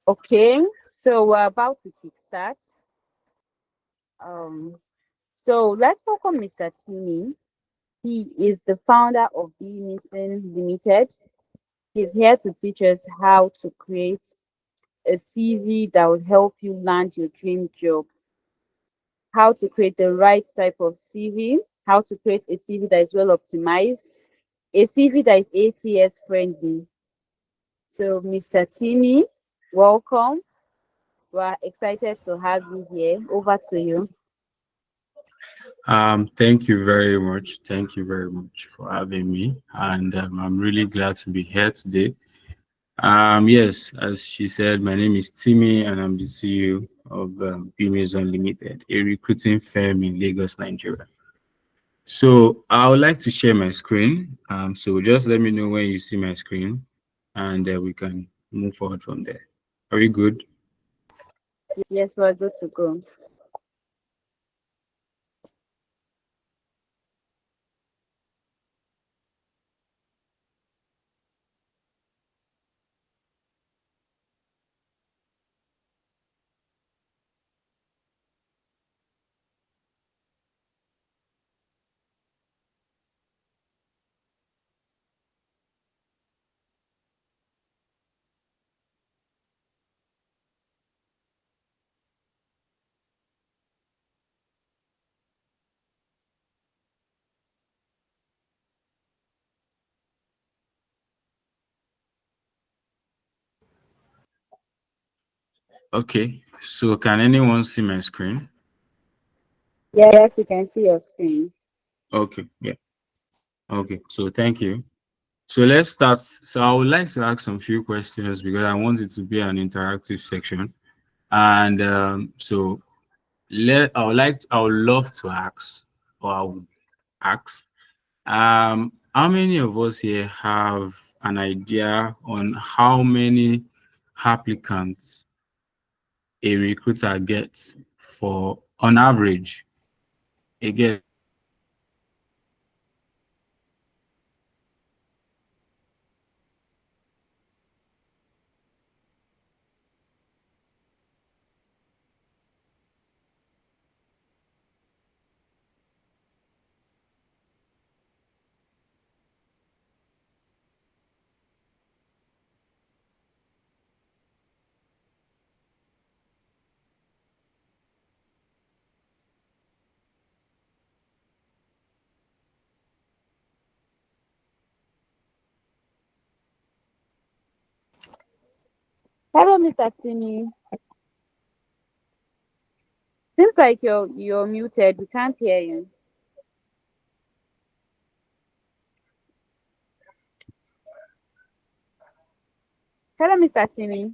Okay, so we're about to kickstart. Um, so let's welcome Mr. Timmy. He is the founder of Biz Unlimited. He's here to teach us how to create a CV that will help you land your dream job, how to create the right type of CV, how to create a CV that is well optimized, a CV that is ATS friendly. So, Mr. Timmy, welcome. We're excited to have you here. Over to you. Thank you very much. Thank you very much for having me, and I'm really glad to be here today. Yes, as she said, my name is Timmy, and I'm the CEO of Biz Unlimited, a recruiting firm in Lagos, Nigeria. So I would like to share my screen. So just let me know when you see my screen, and we can move forward from there. Are we good? Yes, we're good to go. Okay. So can anyone see my screen? Yes, we can see your screen. Okay. Yeah. Okay. So thank you. So let's start. So I would like to ask some few questions because I want it to be an interactive section. And so I would love to ask, or I would ask, how many of us here have an idea on how many applicants a recruiter gets for, on average? Again, Hello, Mr. Timmy. Seems like you're muted. We can't hear you. Hello, Mr. Timmy.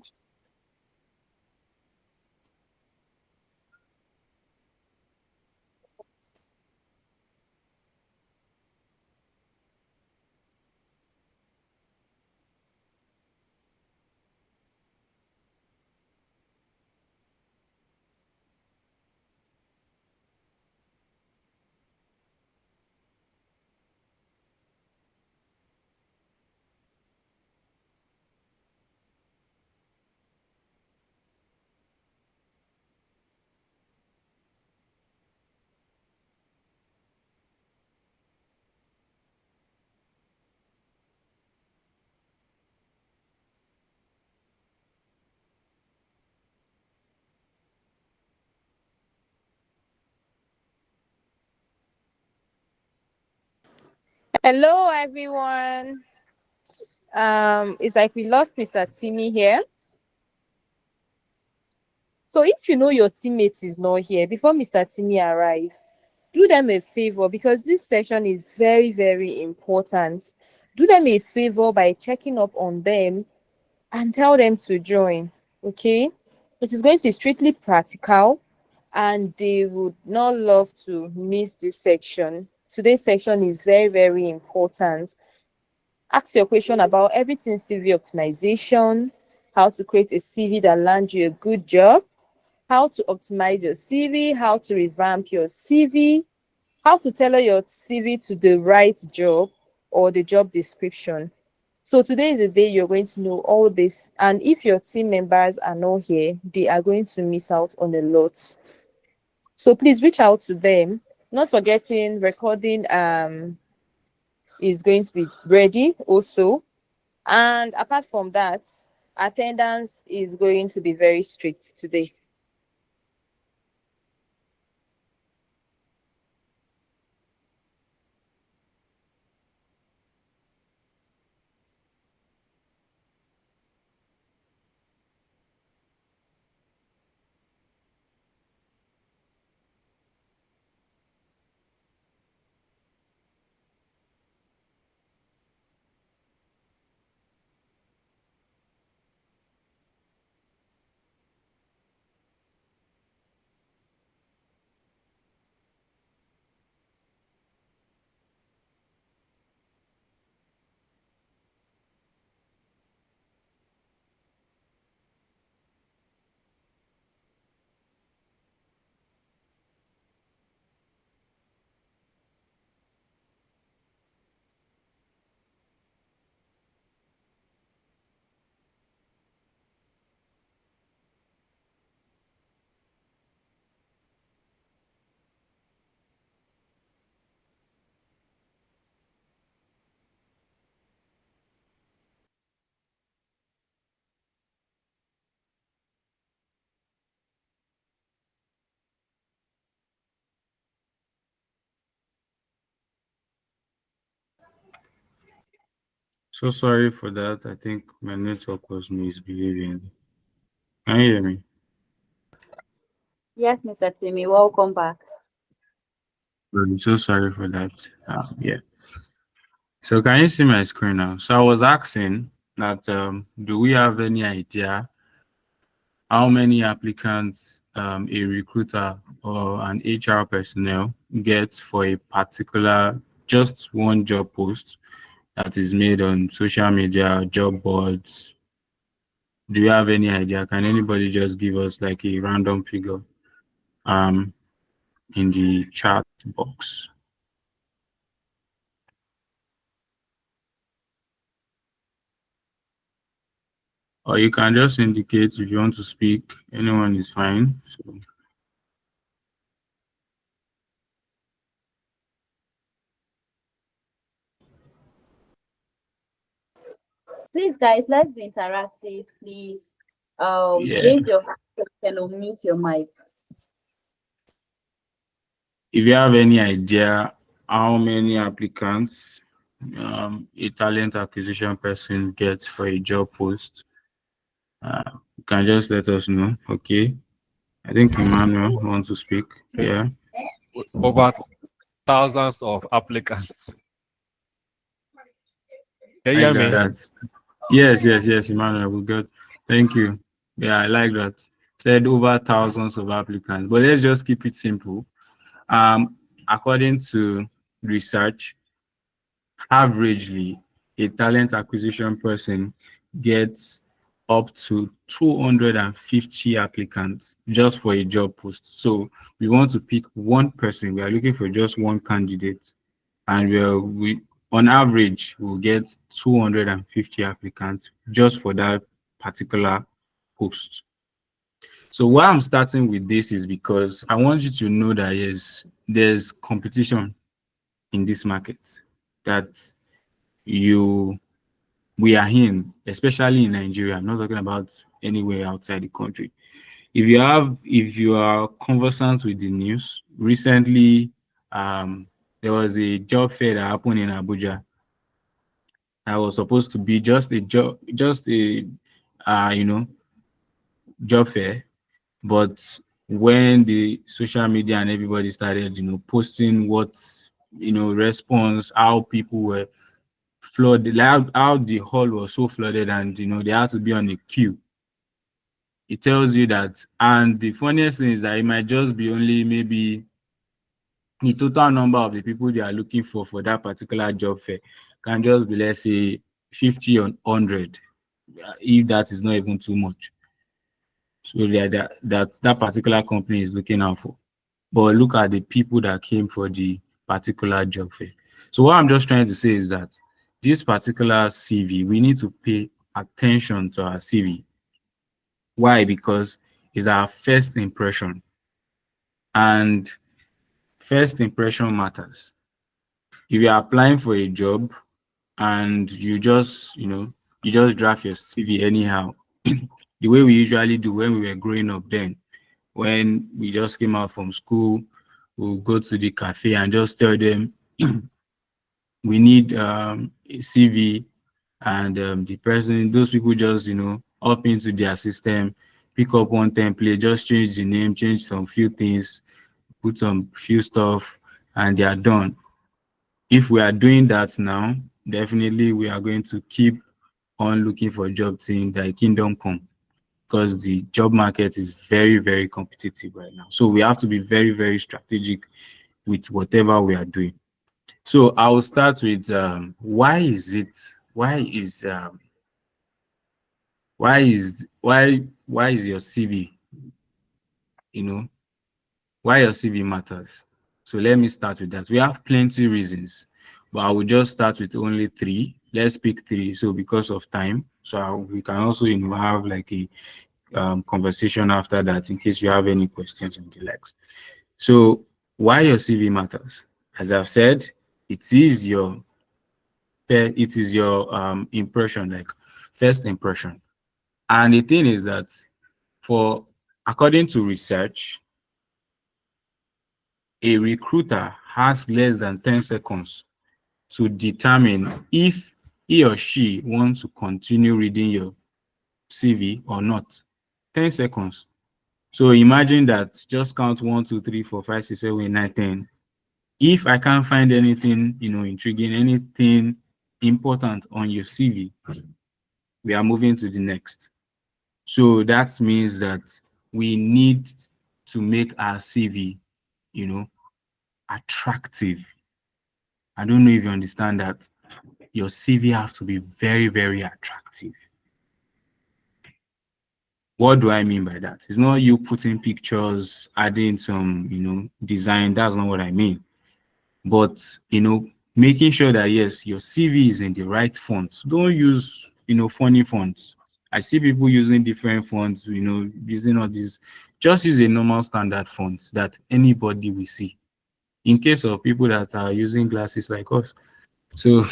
Hello, everyone. It's like we lost Mr. Timmy here. So if you know your teammate is not here before Mr. Timmy arrive, do them a favor because this session is very, very important. Do them a favor by checking up on them and tell them to join. Okay? It is going to be strictly practical and they would not love to miss this section. Today's section is very, very important. Ask your question about everything CV optimization, how to create a CV that lands you a good job, how to optimize your CV, how to revamp your CV, how to tailor your CV to the right job or the job description. So today is the day you're going to know all this. And if your team members are not here, they are going to miss out on a lot. So please reach out to them. Not forgetting recording is going to be ready also. And apart from that, attendance is going to be very strict today. So sorry for that. I think my network was misbehaving. Can you hear me? Yes, Mr. Timmy, welcome back. I'm so sorry for that. Yeah. So can you see my screen now? So I was asking that do we have any idea how many applicants a recruiter or an HR personnel gets for a particular just one job post that is made on social media, job boards? Do you have any idea? Can anybody just give us like a random figure um in the chat box? Or you can just indicate if you want to speak. Anyone is fine. So Please, guys, let's be interactive. Please, yeah, raise your hand or mute your mic. if you have any idea how many applicants a talent acquisition person gets for a job post, you can just let us know. Okay. I think Emmanuel wants to speak. Yeah. Over thousands of applicants. Can you hear Like me? that. Yes, Emmanuel. We got. Thank you. Yeah, I like that. Said over thousands of applicants, but let's just keep it simple. According to research, averagely, a talent acquisition person gets up to 250 applicants just for a job post. So we want to pick one person. We are looking for just one candidate, and we on average will get 250 applicants just for that particular post. So why I'm starting with this is because I want you to know that yes, there's competition in this market that you we are in, especially in Nigeria. I'm not talking about anywhere outside the country. If you are conversant with the news, recently there was a job fair that happened in Abuja. That was supposed to be just a job, just a job fair. But when the social media and everybody started, posting what response, how people were flooded, like how the hall was so flooded, and they had to be on a queue. It tells you that, and the funniest thing is that it might just be only maybe the total number of the people they are looking for that particular job fair can just be, let's say, 50 or 100, if that is not even too much. So that particular company is looking out for. But look at the people that came for the particular job fair. So what I'm just trying to say is that this particular CV, we need to pay attention to our CV. Why? Because it's our first impression, and first impression matters. If you're applying for a job and you just, you just draft your CV anyhow, the way we usually do when we were growing up then, when we just came out from school, we'll go to the cafe and just tell them we need a CV, and the person, those people just, up into their system, pick up one template, just change the name, change some few things, put some few stuff, and they are done. If we are doing that now, definitely we are going to keep on looking for jobs in the kingdom come, because the job market is very, very competitive right now. So we have to be very, very strategic with whatever we are doing. So I will start with why is it, why is your CV, you know, why your CV matters. So let me start with that. We have plenty reasons, but I will just start with only three. Let's pick three. So because of time, we can also, have like a conversation after that in case you have any questions and the likes. So why your CV matters? As I've said, it is your impression, like first impression. And the thing is that, for according to research, a recruiter has less than 10 seconds to determine if he or she wants to continue reading your CV or not. 10 seconds. So imagine that, just count 1, 2, 3, 4, 5, 6, 7, 8, 9, 10. If I can't find anything, intriguing, anything important on your CV, we are moving to the next. So that means that we need to make our CV, attractive. I don't know if you understand that. Your CV has to be very, very attractive. What do I mean by that? It's not you putting pictures, adding some, design. That's not what I mean. But, making sure that, yes, your CV is in the right font. Don't use, funny fonts. I see people using different fonts, using all these. Just use a normal standard font that anybody will see. In case of people that are using glasses like us. So,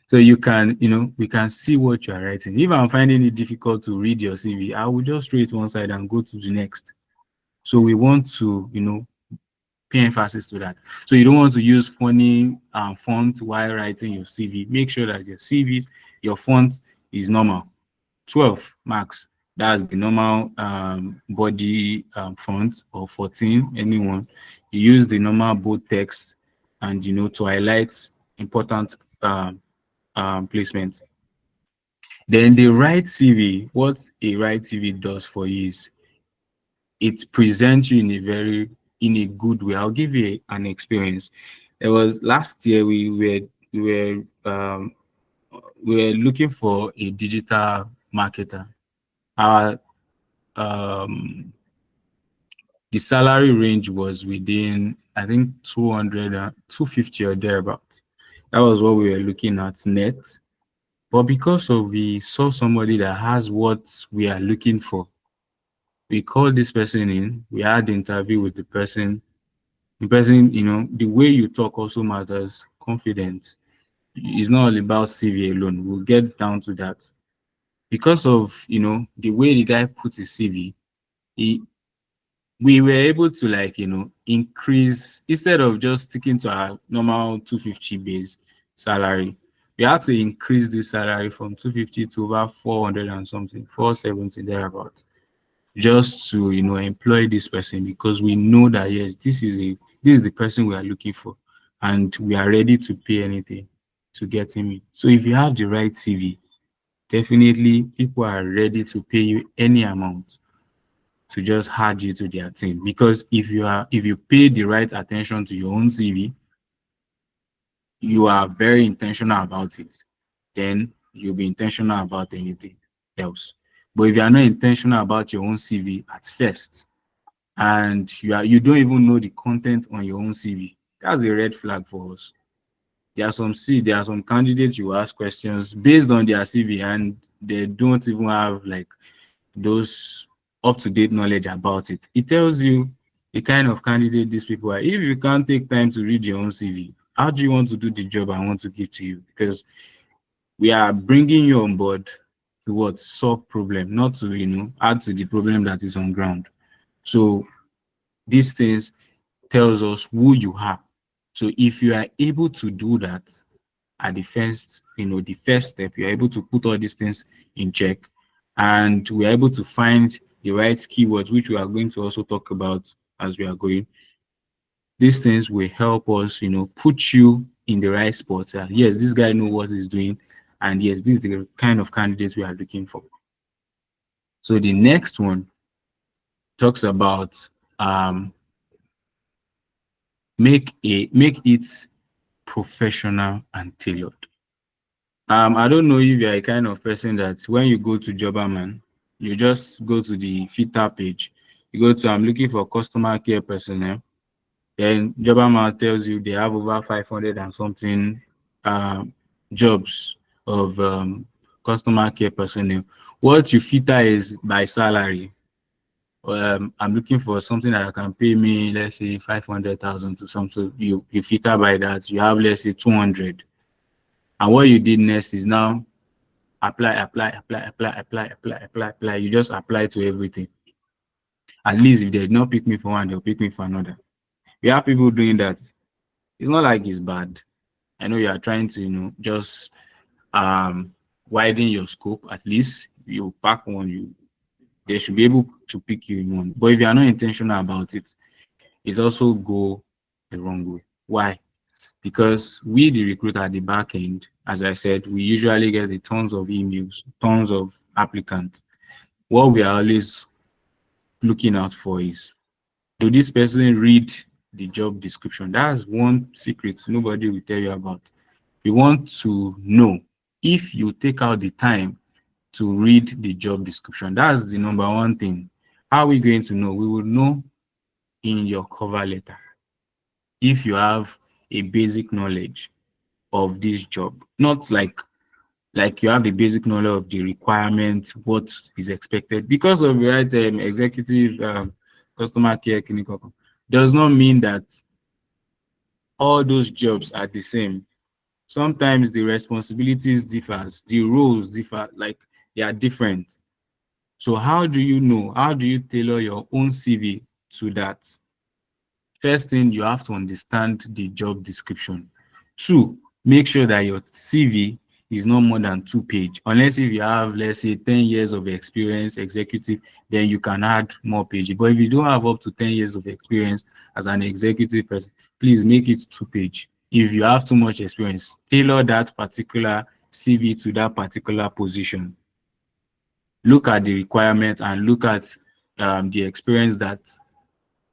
so you can, we can see what you are writing. If I'm finding it difficult to read your CV, I will just throw it one side and go to the next. So we want to, pay emphasis to that. So you don't want to use funny font while writing your CV. Make sure that your font is normal. 12 max. That's the normal body font, or 14, anyone. You use the normal bold text, and, to highlight important placement. Then the right CV, what a right CV does for you is it presents you in a good way. I'll give you an experience. It was last year we were looking for a digital marketer. Our the salary range was within, I think, 200 and 250 or thereabout. That was what we were looking at net. But because we saw somebody that has what we are looking for, we called this person in. We had the interview with the person. The person, the way you talk also matters. Confidence. It's not all about CV alone. We'll get down to that. Because of, the way the guy put his CV, we were able to, like, increase, instead of just sticking to our normal 250 base salary. We had to increase the salary from 250 to over 400 and something, 470 thereabout, just to, employ this person, because we know that, yes, this is the person we are looking for, and we are ready to pay anything to get him in. So if you have the right CV, definitely people are ready to pay you any amount to just add you to their team. Because if you pay the right attention to your own CV, you are very intentional about it, then you'll be intentional about anything else. But if you are not intentional about your own CV at first, and you don't even know the content on your own CV, that's a red flag for us. there are some candidates you ask questions based on their CV and they don't even have like those up-to-date knowledge about it. It tells you the kind of candidate these people are. If you can't take time to read your own CV, how do you want to do the job I want to give to you? Because we are bringing you on board to what solve problem, not to add to the problem that is on ground. So these things tells us who you are. So if you are able to do that at the first, the first step, you're able to put all these things in check, and we're able to find the right keywords, which we are going to also talk about as we are going. These things will help us, put you in the right spot. Yes, this guy knows what he's doing, and yes, this is the kind of candidate we are looking for. So the next one talks about make it professional and tailored. I don't know if you're a kind of person that when you go to Jobberman, you just go to the filter page. You go to I'm looking for customer care personnel. Then Jobberman tells you they have over 500 and something jobs of customer care personnel. What you filter is by salary. I'm looking for something that can pay me, let's say 500,000 to some. So you filter by that. You have, let's say, 200. And what you did next is now apply. You just apply to everything. At least if they did not pick me for one, they'll pick me for another. We have people doing that. It's not like it's bad. I know you are trying to, just widen your scope. At least you pack one, they should be able to pick you in one. But if you are not intentional about it, it also go the wrong way. Why? Because we, the recruiter at the back end, as I said, we usually get a tons of emails, tons of applicants. What we are always looking out for is, do this person read the job description? That's one secret nobody will tell you about. We want to know if you take out the time to read the job description. That's the number one thing. How are we going to know? We will know in your cover letter if you have a basic knowledge of this job, not like you have the basic knowledge of the requirement, what is expected. Because of the right executive customer care clinical does not mean that all those jobs are the same. Sometimes the responsibilities differ, the roles differ, like they are different. So how do you know? How do you tailor your own CV to that? First thing, you have to understand the job description. Two, make sure that your CV is not more than 2 pages. Unless if you have, let's say, 10 years of experience, executive, then you can add more pages. But if you don't have up to 10 years of experience as an executive person, please make it 2 pages. If you have too much experience, tailor that particular CV to that particular position. Look at the requirement and look at the experience that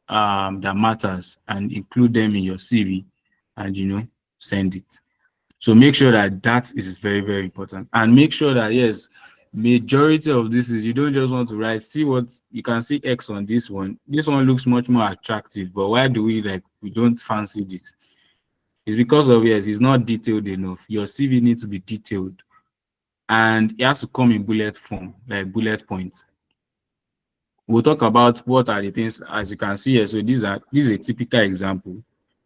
matters and include them in your CV and send it. So make sure that that is very, very important, and make sure that yes, majority of this is you don't just want to write, see what you can see X on this one. This one looks much more attractive, but why do we don't fancy this? It's because of yes, it's not detailed enough. Your CV needs to be detailed and it has to come in bullet form, like bullet points. We'll talk about what are the things as you can see here. So this is a typical example.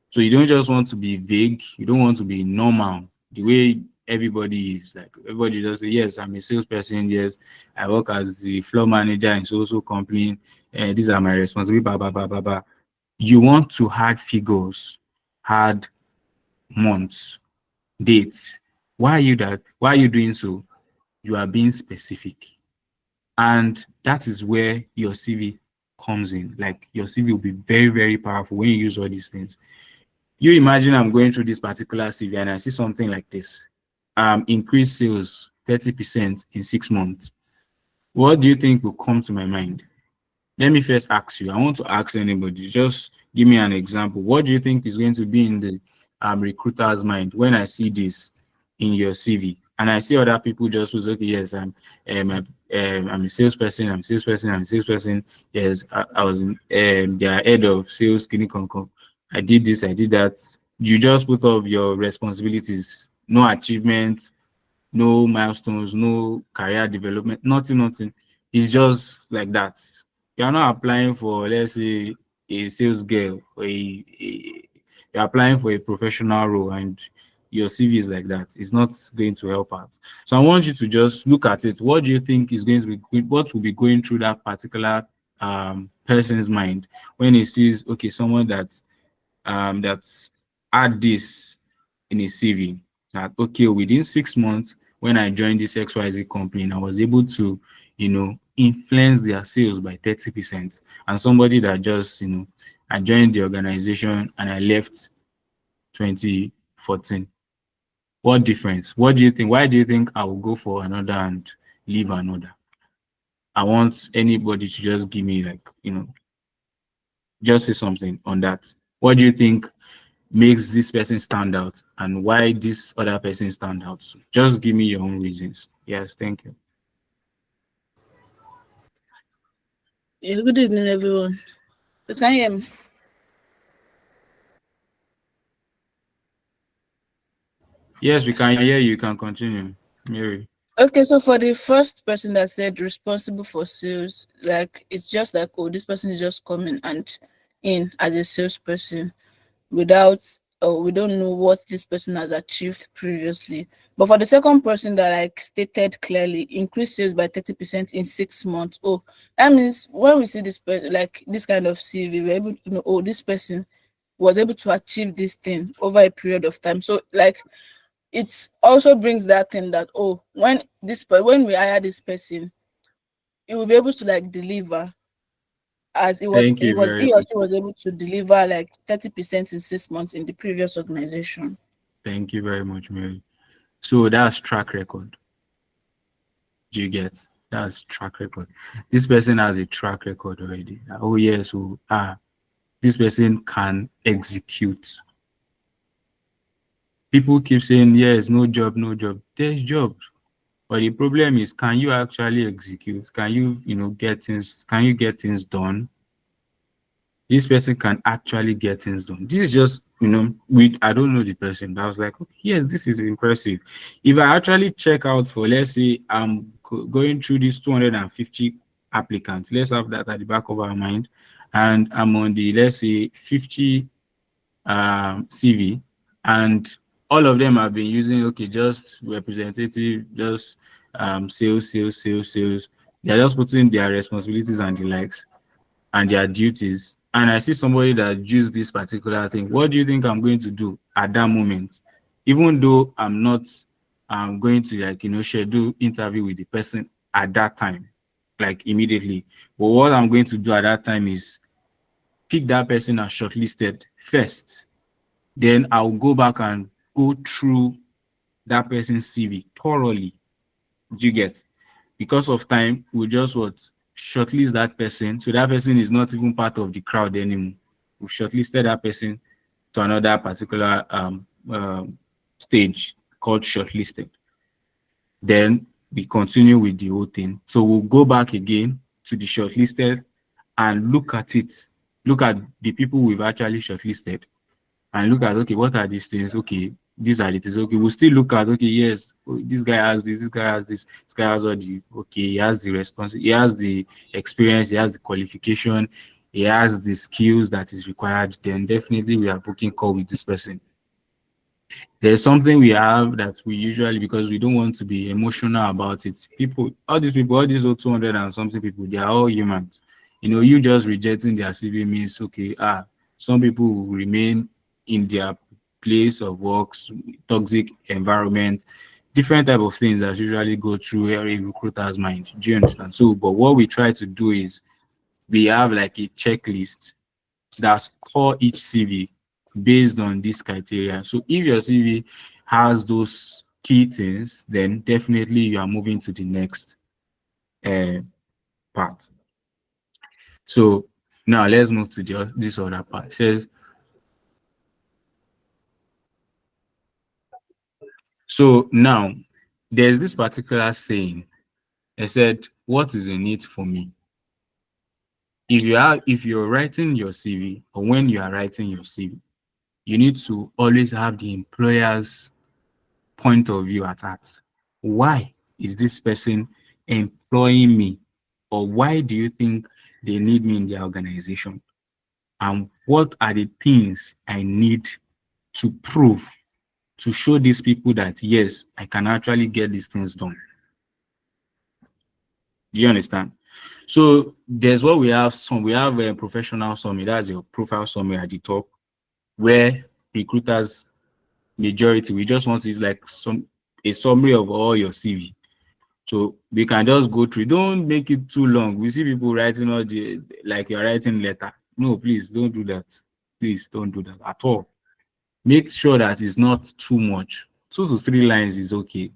So you don't just want to be vague. You don't want to be normal the way everybody is. Like everybody just say, yes, I'm a salesperson. Yes, I work as the floor manager in so company. These are my responsibilities. Blah, blah, blah, blah, blah. You want to add figures, add months, dates. Why are you that? Why are you doing so? You are being specific. And that is where your CV comes in. Like your CV will be very, very powerful when you use all these things. You imagine I'm going through this particular CV and I see something like this. Increase sales 30% in 6 months. What do you think will come to my mind? Let me first ask you. I want to ask anybody. Just give me an example. What do you think is going to be in the recruiter's mind when I see this in your CV? And I see other people just was okay. Yes, I'm a salesperson. I'm a salesperson. Yes, I was their head of sales clinical. I did this. I did that. You just put up your responsibilities, no achievement, no milestones, no career development, nothing, nothing. It's just like that. You're not applying for, let's say, a sales girl or you're applying for a professional role and your CV is like that. It's not going to help out. So I want you to just look at it. What do you think is going to be, what will be going through that particular person's mind when he sees, okay, someone that's add this in a CV that, okay, within 6 months when I joined this XYZ company, I was able to, influence their sales by 30%. And somebody that just, I joined the organization and I left 2014. What difference? What do you think? Why do you think I will go for another and leave another? I want anybody to just give me, like, just say something on that. What do you think makes this person stand out and why this other person stand out? Just give me your own reasons. Yes, thank you. Yeah, good evening, everyone. You can hear me? Yes, we can hear you. You can continue, Mary. Okay, so for the first person that said responsible for sales, like it's just like, oh, this person is just coming and in as a salesperson without, or we don't know what this person has achieved previously. But for the second person that like stated clearly, increase sales by 30% in 6 months. Oh, that means when we see this person, like this kind of CV, we're able to know, oh, this person was able to achieve this thing over a period of time. So like it also brings that thing that, oh, when we hire this person, it will be able to like deliver as it was Thank it you was very he or she was able to deliver like 30% in 6 months in the previous organization. Thank you very much, Mary. So that's track record. Do you get? That's track record. This person has a track record already. Oh yes, so this person can execute. People keep saying yes, no job, no job. There's jobs. But the problem is, can you actually execute? Can you, get things, can you get things done? This person can actually get things done. This is just, I don't know the person, but I was like, okay, yes, this is impressive. If I actually check out for, let's say, I'm going through these 250 applicants, let's have that at the back of our mind, and I'm on the, let's say, 50 CV, and all of them have been using, okay, just representative, just sales, sales, sales, sales. They're just putting their responsibilities and the likes and their duties. And I see somebody that used this particular thing. What do you think I'm going to do at that moment? Even though I'm not going to, like, schedule interview with the person at that time, like immediately. But what I'm going to do at that time is pick that person as shortlisted first. Then I'll go back and go through that person's CV thoroughly. Do you get? Because of time, we'll just shortlist that person. So that person is not even part of the crowd anymore. We've shortlisted that person to another particular stage called shortlisted. Then we continue with the whole thing. So we'll go back again to the shortlisted and look at it. Look at the people we've actually shortlisted and look at, okay, what are these things? Okay, these are the things. Okay, we'll still look at, okay, yes, this guy has this guy has this guy has all the, okay, he has the response, he has the experience, he has the qualification, he has the skills that is required, then definitely we are booking call with this person. There's something we have that we usually, because we don't want to be emotional about it. All these 200 and something people, they are all humans. You just rejecting their CV means, okay, some people will remain in their place of works, toxic environment, different type of things that usually go through a recruiter's mind. Do you understand? So, but what we try to do is we have like a checklist that score each CV based on this criteria. So if your CV has those key things, then definitely you are moving to the next part. So now let's move to this other part. It says, so now there's this particular saying. I said, what is in it for me? If you're writing your CV or when you are writing your CV, you need to always have the employer's point of view at heart. Why is this person employing me? Or why do you think they need me in their organization? And what are the things I need to prove to show these people that, yes, I can actually get these things done? Do you understand? So there's what we have. We have a professional summary. That's your profile summary at the top, where recruiters majority we just want is like a summary of all your CV. So we can just go through. Don't make it too long. We see people writing all the like you're writing letter. No, please don't do that. Please don't do that at all. Make sure that it's not too much. 2 to 3 lines is okay.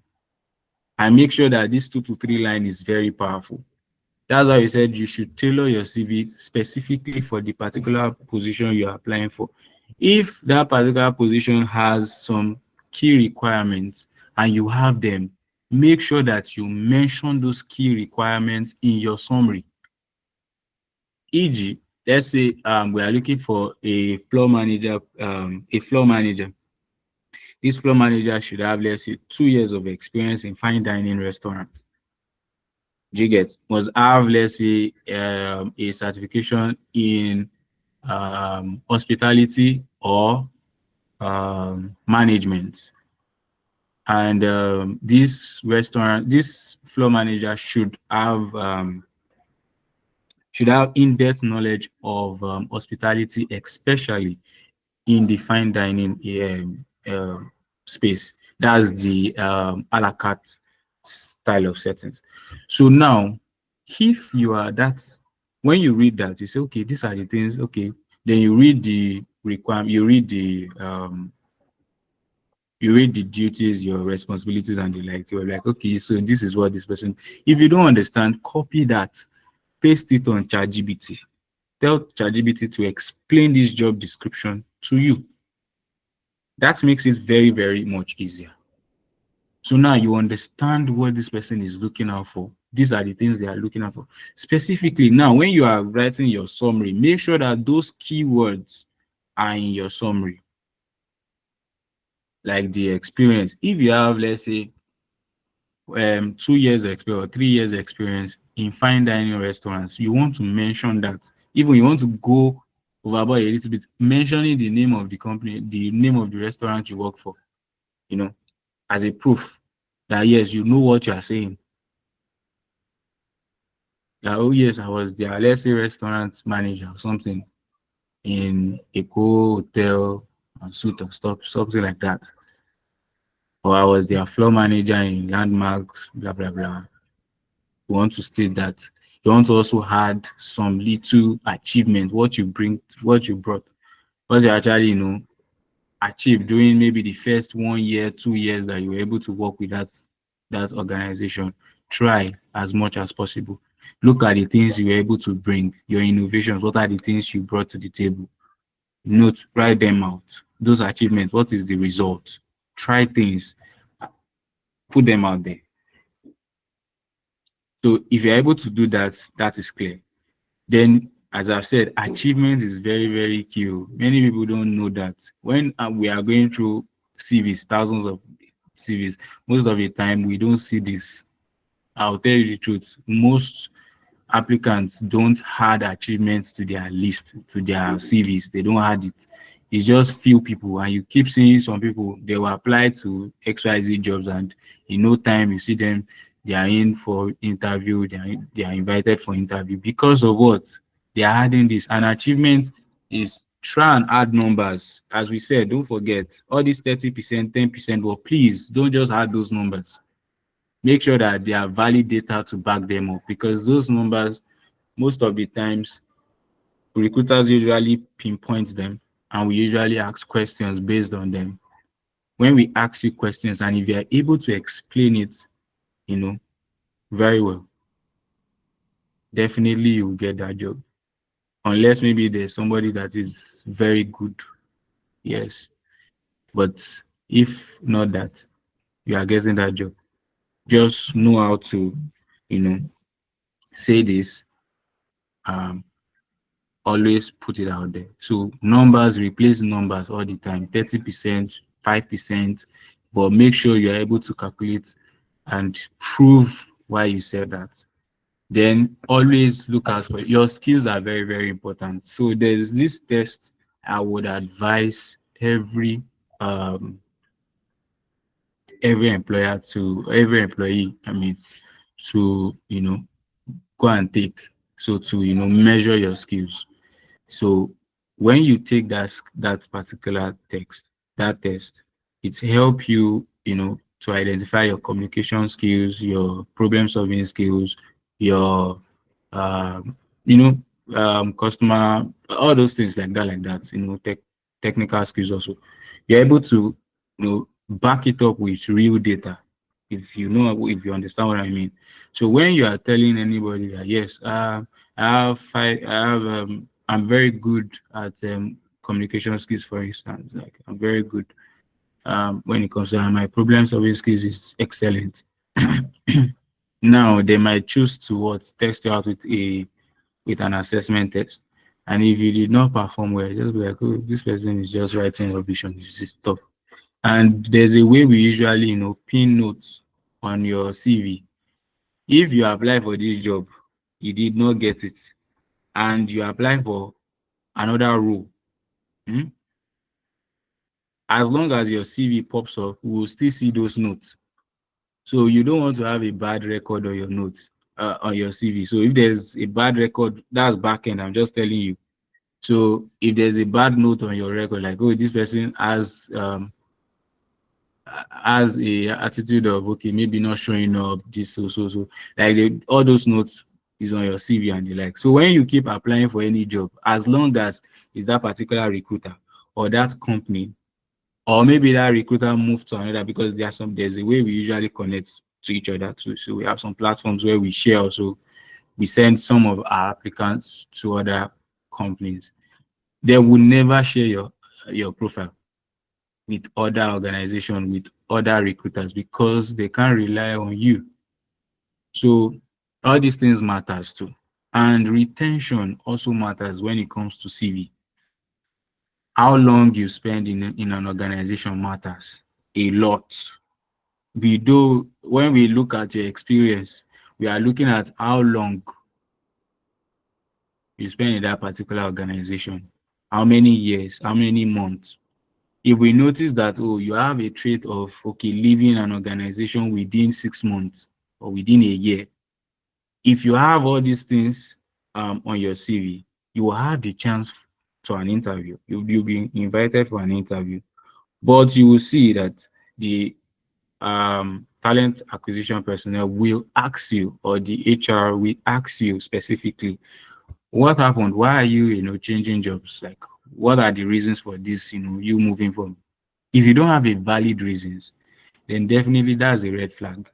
And make sure that this 2 to 3 line is very powerful. That's why we said you should tailor your CV specifically for the particular position you're applying for. If that particular position has some key requirements and you have them, make sure that you mention those key requirements in your summary. E.g., let's say we are looking for a floor manager. This floor manager should have, let's say, 2 years of experience in fine dining restaurants. Do you get? Must have, let's say, a certification in hospitality or management. And this floor manager should have in-depth knowledge of hospitality, especially in the fine dining space. That's the a la carte style of settings. So now, if you are that, when you read that, you say, okay, these are the things. Okay, then you read the requirement, you read the duties, your responsibilities, and the like. You're like, okay, so this is what this person. If you don't understand, copy that, paste it on ChatGPT. Tell ChatGPT to explain this job description to you. That makes it very, very much easier. So now you understand what this person is looking out for. These are the things they are looking out for. Specifically, now when you are writing your summary, make sure that those keywords are in your summary. Like the experience. If you have, let's say, 2 years experience or 3 years experience in fine dining restaurants, you want to mention that. Even you want to go overboard a little bit, mentioning the name of the company, the name of the restaurant you work for, as a proof that yes, you know what you are saying. Yeah, oh yes, I was there, let's say, restaurant manager or something in a hotel and suit or stuff, something like that. Or I was their floor manager in landmarks, blah blah blah. You want to state that. You want to also add some little achievement, what you brought, what you actually achieved during maybe the first 1 year, 2 years that you were able to work with that organization. Try as much as possible. Look at the things you were able to bring, your innovations. What are the things you brought to the table? Note, write them out. Those achievements, what is the result? Try things, put them out there. So if you're able to do that, that is clear. Then, as I've said, achievement is very, very key. Many people don't know that. When we are going through CVs, thousands of CVs, most of the time we don't see this. I'll tell you the truth. Most applicants don't add achievements to their list, to their CVs. They don't add it. It's just few people, and you keep seeing some people, they will apply to XYZ jobs, and in no time you see them, they are in for interview, they are invited for interview. Because of what? They are adding this. An achievement is try and add numbers. As we said, don't forget all these 30%, 10%, but please don't just add those numbers. Make sure that they are valid data to back them up, because those numbers, most of the times, recruiters usually pinpoint them, and we usually ask questions based on them. When we ask you questions, and if you are able to explain it, very well, definitely you will get that job. Unless maybe there's somebody that is very good, yes. But if not that, you are getting that job. Just know how to, say this, always put it out there. So numbers replace numbers all the time, 30%, 5%, but make sure you're able to calculate and prove why you said that. Then always look out for your skills are very, very important. So there's this test I would advise every employer to every employee, I mean, to go and take. So to measure your skills. So when you take that particular test, it's help you, to identify your communication skills, your problem solving skills, your um, you customer, all those things like that, technical skills also. You're able to, back it up with real data, if you understand what I mean. So when you are telling anybody that yes, I'm very good at communication skills, for instance, like I'm very good when it comes to my problem solving skills is excellent. Now they might choose to test you out with an assessment test. And if you did not perform well, just be like, oh, this person is just writing rubbish on this stuff. And there's a way we usually, pin notes on your CV. If you apply for this job, you did not get it, and you apply for another role, as long as your CV pops up, we will still see those notes. So you don't want to have a bad record on your notes, on your CV. So if there's a bad record, that's back end. I'm just telling you. So if there's a bad note on your record, like, oh, this person has a attitude of, okay, maybe not showing up, this so like all those notes is on your CV and the like. So when you keep applying for any job, as long as it's that particular recruiter or that company, or maybe that recruiter moved to another, because there's a way we usually connect to each other too. So we have some platforms where we share also. We send some of our applicants to other companies. They will never share your profile with other organizations, with other recruiters, because they can't rely on you. So all these things matters too. And retention also matters when it comes to CV. How long you spend in an organization matters a lot. When we look at your experience, we are looking at how long you spend in that particular organization, how many years, how many months. If we notice that, oh, you have a trait of, okay, leaving an organization within 6 months or within a year, if you have all these things on your CV, you will have the chance to an interview. You'll be invited for an interview, but you will see that the talent acquisition personnel will ask you, or the HR will ask you specifically, what happened? Why are you, changing jobs? Like, what are the reasons for this, you moving from? If you don't have a valid reasons, then definitely that's a red flag.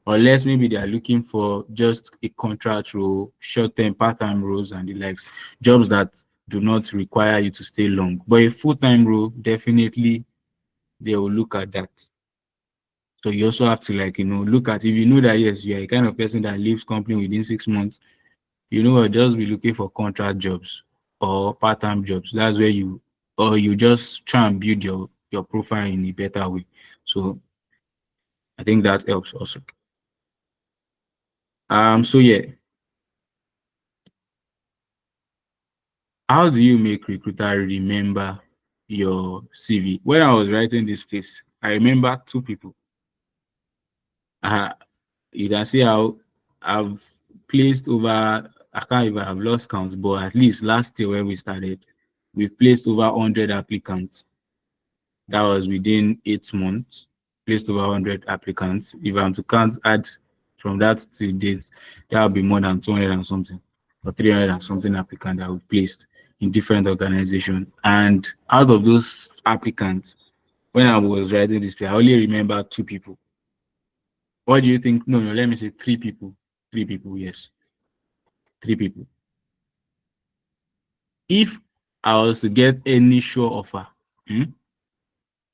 Unless maybe they are looking for just a contract role, short-term, part-time roles and the likes, jobs that do not require you to stay long. But a full-time role, definitely they will look at that. So you also have to look at, if you know that yes, you're a kind of person that leaves company within 6 months, just be looking for contract jobs or part-time jobs. That's where you just try and build your profile in a better way. So I think that helps also. So yeah, how do you make recruiter remember your CV? When I was writing this piece, I remember two people. You can see how I've placed over, I can't even, I've lost count, but at least last year when we started, we've placed over 100 applicants. That was within 8 months, placed over 100 applicants. If I'm to count, add from that to date, that will be more than 200 and something, or 300 and something applicants that we've placed in different organizations. And out of those applicants, when I was writing this, I only remember two people. What do you think? No, let me say three people. Three people, yes. Three people. If I was to get any sure offer,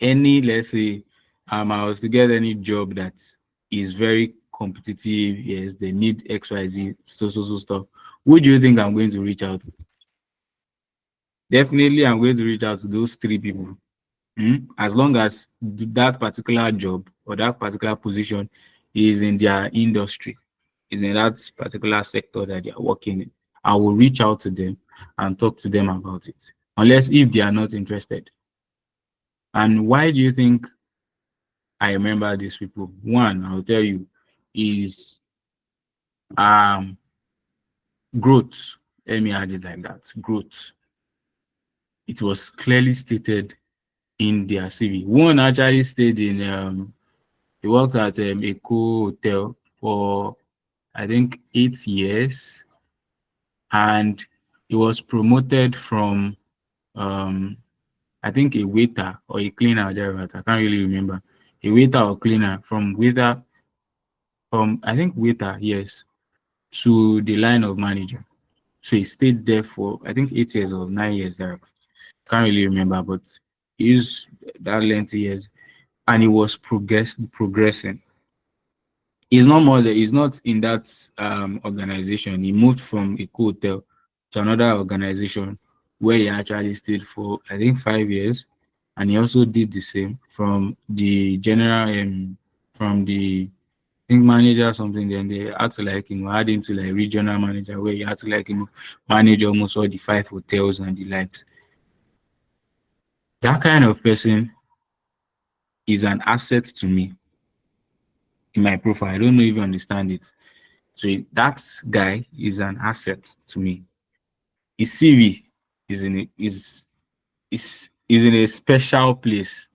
let's say, I was to get any job that is very competitive, yes, they need XYZ, so stuff, who do you think I'm going to reach out to? definitely I'm going to reach out to those 3 people. As long as that particular job or that particular position is in their industry, is in that particular sector that they are working in, I will reach out to them and talk to them about it. Unless if they are not interested. And why do you think I remember these people? One, I'll tell you, is um growth. Let me add it like that. Growth. It was clearly stated in their CV. One actually stayed in he worked at a hotel for I think 8 years, and he was promoted from um I think a waiter or a cleaner thereabout. I can't really remember. A waiter or cleaner from waiter from I think waiter, yes, to the line of manager. So he stayed there for I think 8 years or 9 years there. Can't really remember, but he used that lengthy years and he was progressing. He's not more he's not in that organization. He moved from a hotel to another organization where he actually stayed for I think 5 years, and he also did the same from the general from the I think manager or something. Then they had to add him to like regional manager where he had to manage almost all the 5 hotels and the likes. That kind of person is an asset to me in my profile. I don't know if you understand it. So that guy is an asset to me. His CV is in a special place.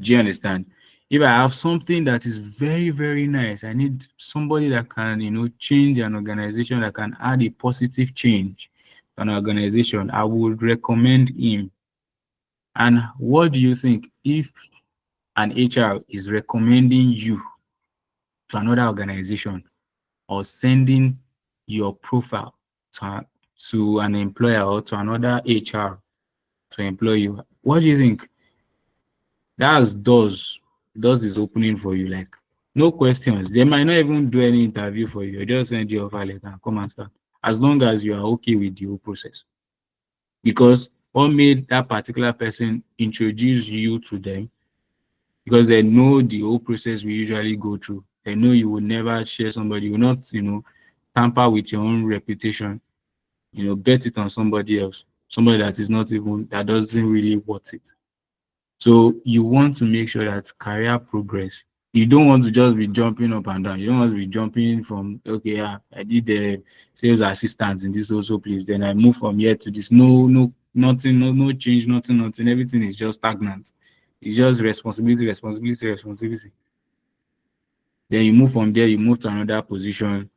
Do you understand? If I have something that is very, very nice, I need somebody that can, change an organization, that can add a positive change to an organization, I would recommend him. And what do you think if an HR is recommending you to another organization or sending your profile to an employer or to another HR to employ you? What do you think? That's does is opening for you, like no questions. They might not even do any interview for you. They just send you offer letter and come and start. As long as you are okay with the whole process. Because what made that particular person introduce you to them, because they know the whole process we usually go through. They know you will never share somebody, you will not, tamper with your own reputation, bet it on somebody else, somebody that is not even that doesn't really worth it. So you want to make sure that career progress. You don't want to just be jumping up and down. You don't want to be jumping from okay, yeah, I did the sales assistant in this also place. Then I move from here to this. No, no, nothing, no change, nothing, nothing. Everything is just stagnant. It's just responsibility, responsibility, responsibility. Then you move from there, you move to another position.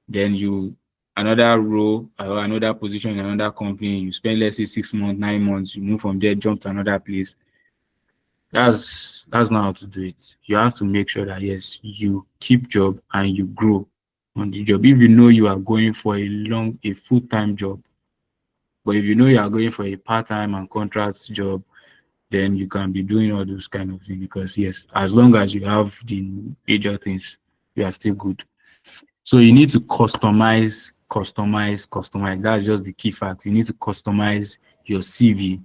Then you another role or another position in another company. You spend let's say 6 months, 9 months. You move from there, jump to another place. That's not how to do it. You have to make sure that yes, you keep job and you grow on the job. If you know you are going for a full-time job, but if you know you are going for a part-time and contract job, then you can be doing all those kind of things because yes, as long as you have the major things, you are still good. So you need to customize. That's just the key fact. You need to customize your CV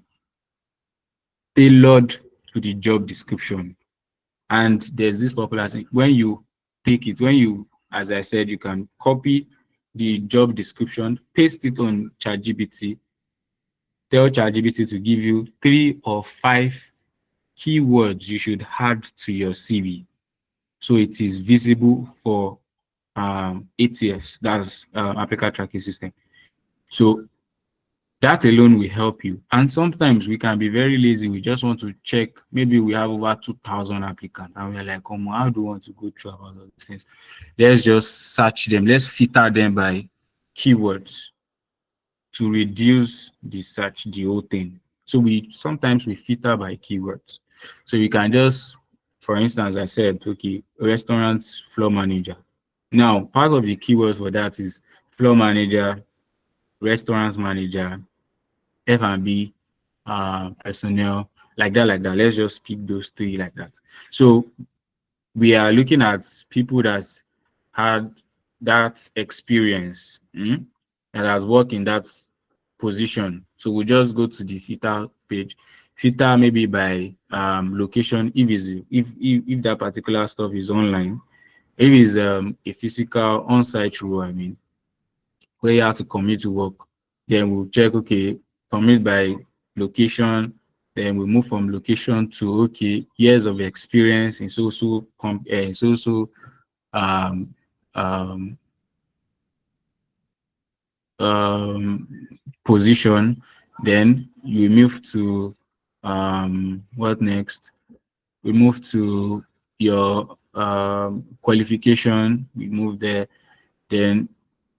tailored to the job description. And there's this popular thing when you as I said, you can copy the job description, paste it on ChatGPT, tell ChatGPT to give you 3 or 5 keywords you should add to your CV so it is visible for ATS, that's Applicant Tracking System. So that alone will help you. And sometimes we can be very lazy. We just want to check. Maybe we have over 2,000 applicants, and we're like, "Come on, how do we want to go through all of these things? Let's just search them. Let's filter them by keywords to reduce the search, the whole thing." So we sometimes we filter by keywords. So you can just, for instance, I said, okay, restaurant floor manager. Now, part of the keywords for that is floor manager, restaurant manager, F&B, personnel, like that, like that. Let's just pick those 3 like that. So we are looking at people that had that experience, that has worked in that position So we just go to the filter page, filter maybe by location if that particular stuff is online. If it's a physical on-site role, I mean, where you have to commute to work, then we'll check, okay, commute by location, then we move from location to, okay, years of experience in um, um, um, position. Then you move to what next? We move to your qualification. We move there. Then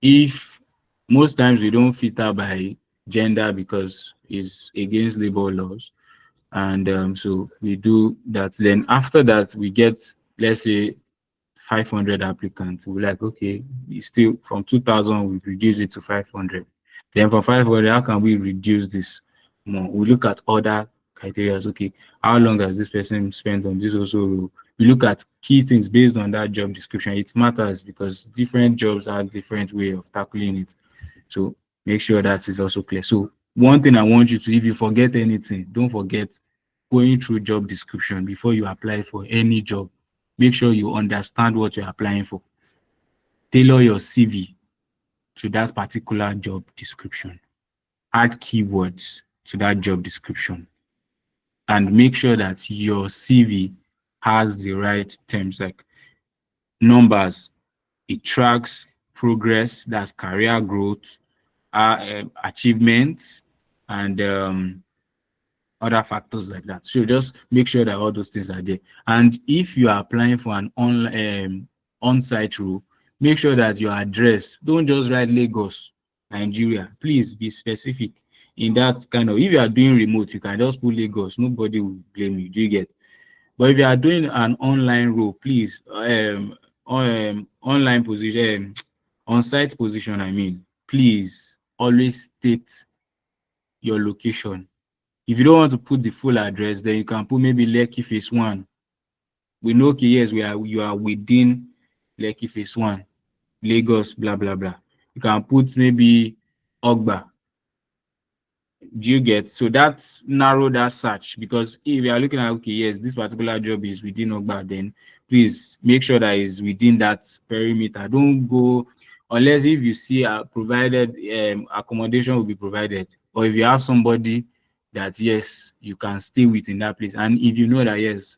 if most times we don't filter by gender because it's against labor laws, and so we do that. Then after that we get, let's say, 500 applicants. We're like, okay, it's still from 2000 we've reduced it to 500. Then from 500, how can we reduce this more? We look at other criteria. Okay, how long has this person spent on this also? We look at key things based on that job description. It matters because different jobs have different way of tackling it. So make sure that is also clear. So one thing I want you to, if you forget anything, don't forget going through job description before you apply for any job. Make sure you understand what you're applying for. Tailor your CV to that particular job description. Add keywords to that job description. And make sure that your CV has the right terms like numbers. It tracks progress, that's career growth, achievements, and other factors like that. So just make sure that all those things are there. And if you are applying for an on-site role, make sure that your address, don't just write Lagos, Nigeria. Please be specific in that kind of, if you are doing remote, you can just put Lagos. Nobody will blame you. Do you get? But if you are doing an online role, please, online position, on-site position, I mean, please always state your location. If you don't want to put the full address, then you can put maybe Lekki Phase 1. We know, okay, yes, you are within Lekki Phase 1, Lagos, blah, blah, blah. You can put maybe Ogba. Do you get? So that's narrow that search, because if you are looking at, okay, yes, this particular job is within Ogba, then please make sure that it's within that perimeter. Don't go, unless if you see provided accommodation will be provided, or if you have somebody that, yes, you can stay within that place. And if you know that, yes,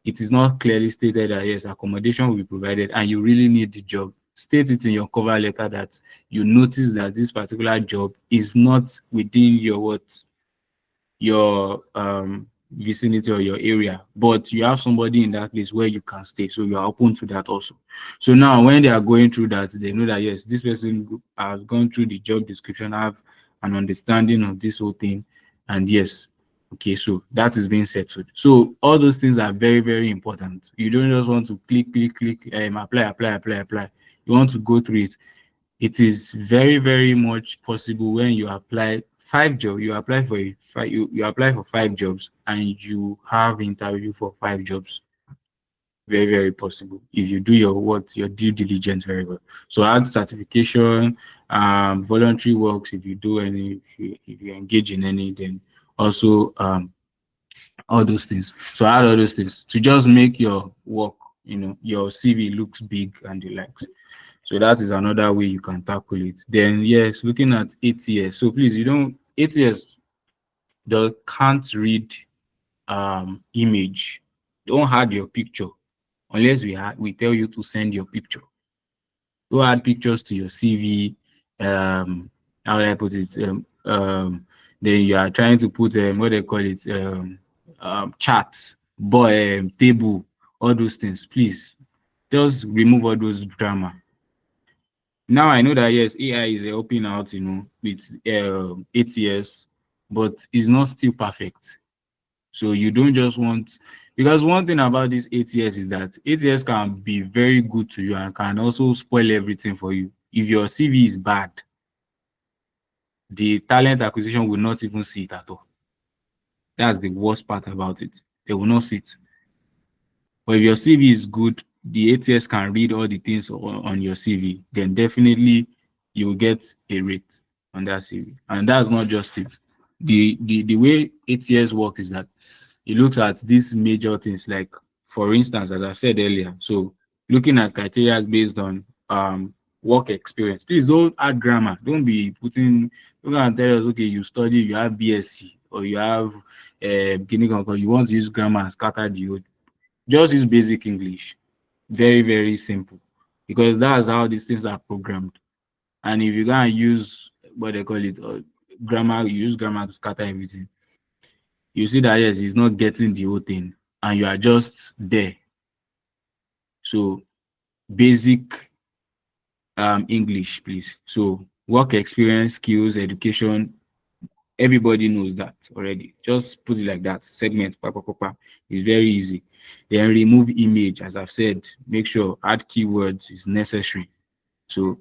it is not clearly stated that, yes, accommodation will be provided and you really need the job, state it in your cover letter that you notice that this particular job is not within your vicinity or your area, but you have somebody in that place where you can stay, so you are open to that also. So now when they are going through that, they know that, yes, this person has gone through the job description, have an understanding of this whole thing, and yes, okay, so that is being settled. So all those things are very, very important. You don't just want to click, apply. You want to go through it. It is very, very much possible when you apply 5 jobs, you apply for you apply for 5 jobs and you have interview for 5 jobs. Very, very possible if you do your due diligence very well. So add certification, voluntary works if you do any, if you engage in any, then also all those things. So add all those things to just make your work, your CV looks big and the likes. So that is another way you can tackle it. Then yes, looking at ATS. So please, ATS can't read image. Don't add your picture unless we tell you to send your picture. Don't add pictures to your CV. How do I put it? Then you are trying to put what they call it, charts, table, all those things. Please, just remove all those drama. Now I know that, yes, AI is helping out, with ATS, but it's not still perfect. So you don't just want, because one thing about this ATS is that ATS can be very good to you and can also spoil everything for you. If your CV is bad, the talent acquisition will not even see it at all. That's the worst part about it. They will not see it. But if your CV is good, the ATS can read all the things on your CV, then definitely you will get a rate on that CV. And that's not just it. The way ATS work is that it looks at these major things, like for instance, as I've said earlier, so looking at criteria based on work experience. Please don't add grammar. Don't be putting, you can tell us, okay, you study, you have BSc, or you have beginning or you want to use grammar and scatter the whole. Just use basic English. Very, very simple. Because that's how these things are programmed. And if you can use what they call it, grammar, you use grammar to scatter everything. You see that yes, he's not getting the whole thing, and you are just there. So basic English, please. So work experience, skills, education, everybody knows that already. Just put it like that. Segment, pa, pa, pa, pa. It's very easy. Then remove image, as I've said. Make sure add keywords is necessary. So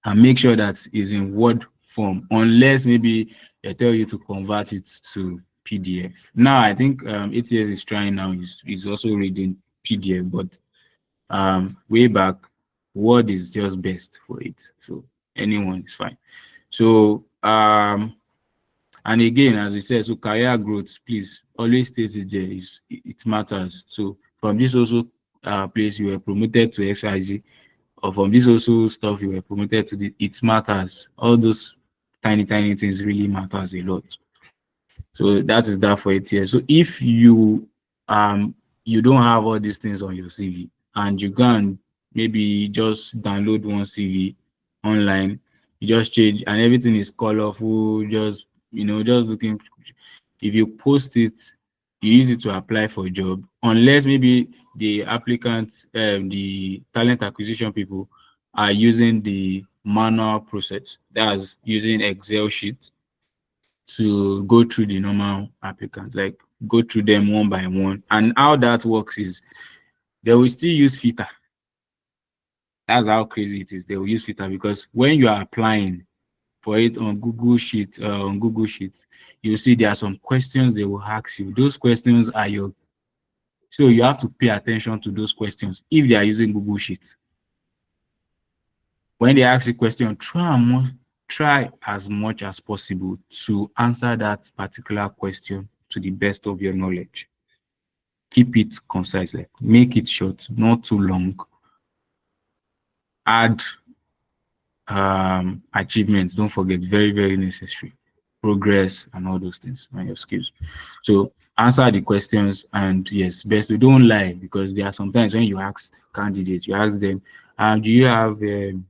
and make sure that is in Word form, unless maybe they tell you to convert it to PDF. Now I think ATS is trying now is also reading PDF, but way back Word is just best for it. So anyone is fine. So and again, as we said, so career growth, please always state it there. It matters. So from this also place you were promoted to XYZ, or from this also stuff you were promoted to the, it matters. All those tiny things really matters a lot. So that is that for it here. So if you don't have all these things on your CV and you can maybe just download one CV online, you just change and everything is colorful, just just looking. If you post it, you use it to apply for a job, unless maybe the applicants, the talent acquisition people are using the manual process, that's using Excel sheet to go through the normal applicants, like go through them one by one. And how that works is they will still use filter. That's how crazy it is. They will use filter because when you are applying for it on Google Sheets, you'll see there are some questions they will ask you. Those questions are your, so you have to pay attention to those questions if they are using Google Sheets. When they ask you a question, try as much as possible to answer that particular question to the best of your knowledge. Keep it concise, like make it short, not too long. Add achievements, don't forget, very necessary. Progress and all those things and your skills. So answer the questions, and yes, best to don't lie, because there are sometimes when you ask candidates, you ask them, do you have 3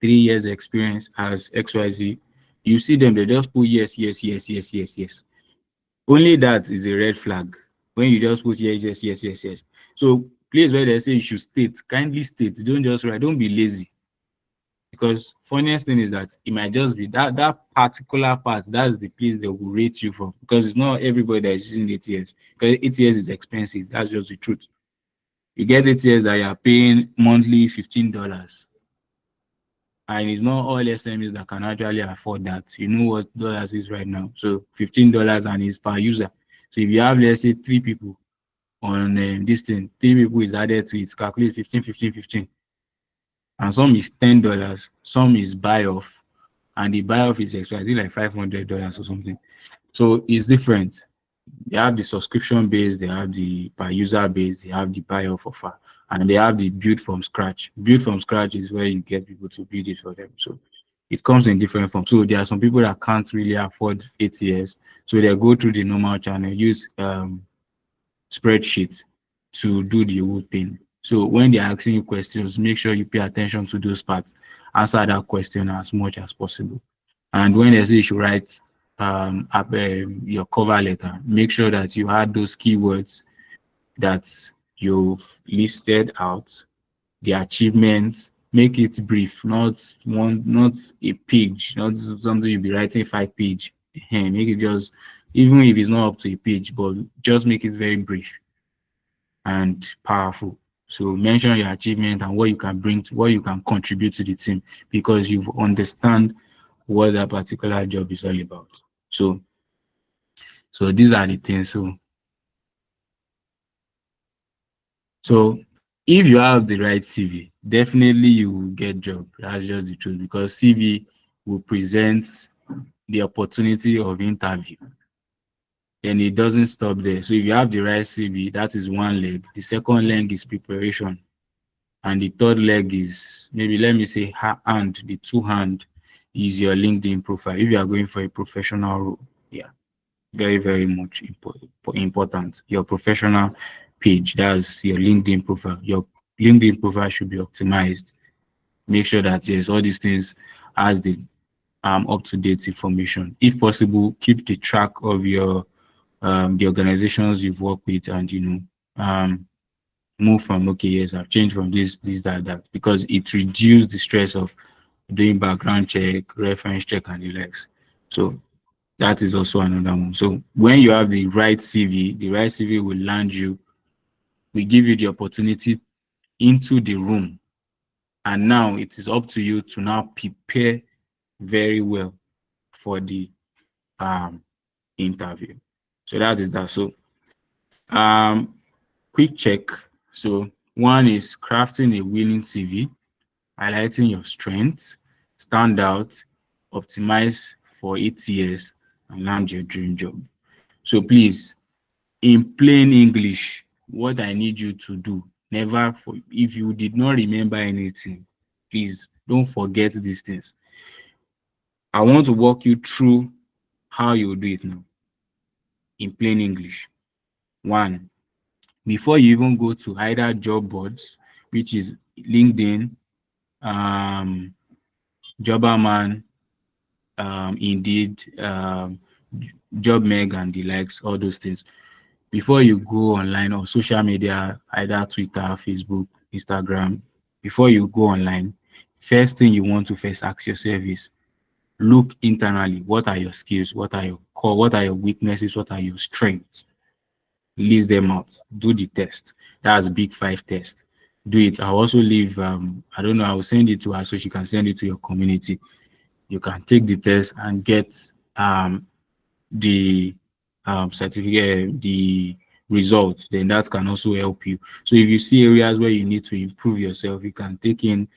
years experience as XYZ? You see them, they just put yes. Only that is a red flag. When you just put yes. So place where they say you should state, kindly state. Don't just write, don't be lazy. Because funniest thing is that it might just be that particular part, that's the place they will rate you from, because it's not everybody that is using ATS, because ATS is expensive. That's just the truth. You get ATS that you are paying monthly $15, and it's not all SMEs that can actually afford that. You know what dollars is right now, so $15 and it's per user. So if you have, let's say, 3 people on this thing, 3 people is added to it, calculate 15. And some is $10, some is buy off, and the buy off is extra, I think like $500 or something. So it's different. They have the subscription base, they have the per user base, they have the buy off offer, and they have the build from scratch. Build from scratch is where you get people to build it for them. So it comes in different forms. So there are some people that can't really afford ATS, so they go through the normal channel, use spreadsheet to do the whole thing. So when they're asking you questions, make sure you pay attention to those parts. Answer that question as much as possible. And when they say you should write your cover letter, make sure that you add those keywords that you've listed out, the achievements. Make it brief, not a page, not something you'll be writing 5 page. Make it just, even if it's not up to a page, but just make it very brief and powerful. So mention your achievement and what you can bring to, what you can contribute to the team, because you understand what that particular job is all about. So these are the things. So if you have the right CV, definitely you will get job. That's just the truth, because CV will present the opportunity of interview. And it doesn't stop there. So if you have the right CV, that is one leg. The second leg is preparation. And the third leg is, maybe let me say hand, the two hand is your LinkedIn profile. If you are going for a professional role, yeah, very, very much important. Your professional page, that's your LinkedIn profile. Your LinkedIn profile should be optimized. Make sure that, yes, all these things has the up-to-date information. If possible, keep the track of your the organizations you've worked with, and move from, okay, yes, I've changed from this, that, because it reduces the stress of doing background check, reference check, and the likes. So that is also another one. So when you have the right CV will land you, will give you the opportunity into the room. And now it is up to you to now prepare very well for the interview. So that is that. So quick check. So one is crafting a winning CV, highlighting your strengths, stand out, optimize for 8 years, and land your dream job. So please, in plain English, what I need you to do, never for if you did not remember anything, please don't forget these things. I want to walk you through how you do it now in plain English. One, before you even go to either job boards, which is LinkedIn, Jobberman, Indeed, JobMeg, and the likes, all those things. Before you go online or social media, either Twitter, Facebook, Instagram, before you go online, first thing you want to first ask yourself is, look internally. What are your skills? What are your core? What are your weaknesses? What are your strengths? List them out. Do the test. That's big 5 test. Do it. I'll also leave, I don't know, I will send it to her so she can send it to your community. You can take the test and get the certificate, the results. Then that can also help you. So if you see areas where you need to improve yourself, you can take in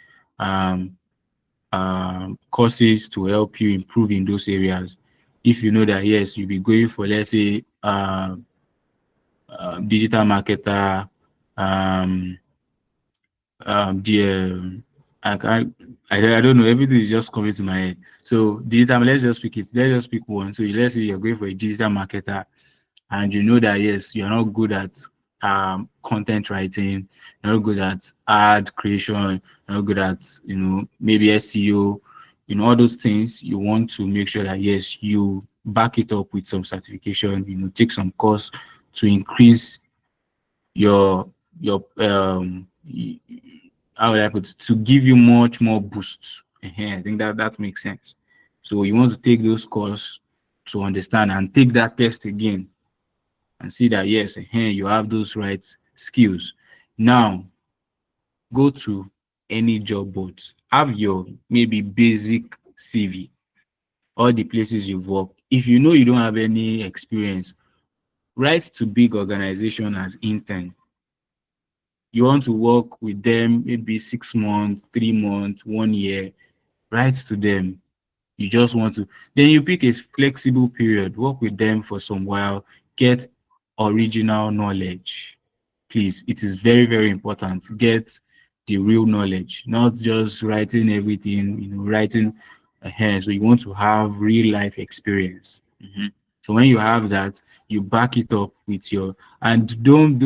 courses to help you improve in those areas. If you know that, yes, you'll be going for, let's say, digital marketer, I can't, I don't know, everything is just coming to my head. So digital, let's just pick it. Let's just pick one. So let's say you're going for a digital marketer, and you know that, yes, you're not good at content writing, you're not good at ad creation, you're not good at, maybe SEO, all those things. You want to make sure that, yes, you back it up with some certification, take some course to increase your how would I put it, to give you much more boosts. I think that makes sense. So you want to take those courses to understand and take that test again and see that, yes, you have those right skills. Now go to any job boards, have your maybe basic CV, all the places you've worked. If you know you don't have any experience, write to big organization as intern. You want to work with them maybe 6 months, 3 months, 1 year, write to them. You just want to, then you pick a flexible period, work with them for some while, get original knowledge. Please, it is very, very important. Get the real knowledge, not just writing everything, writing ahead. So you want to have real life experience. So when you have that, you back it up with your, and don't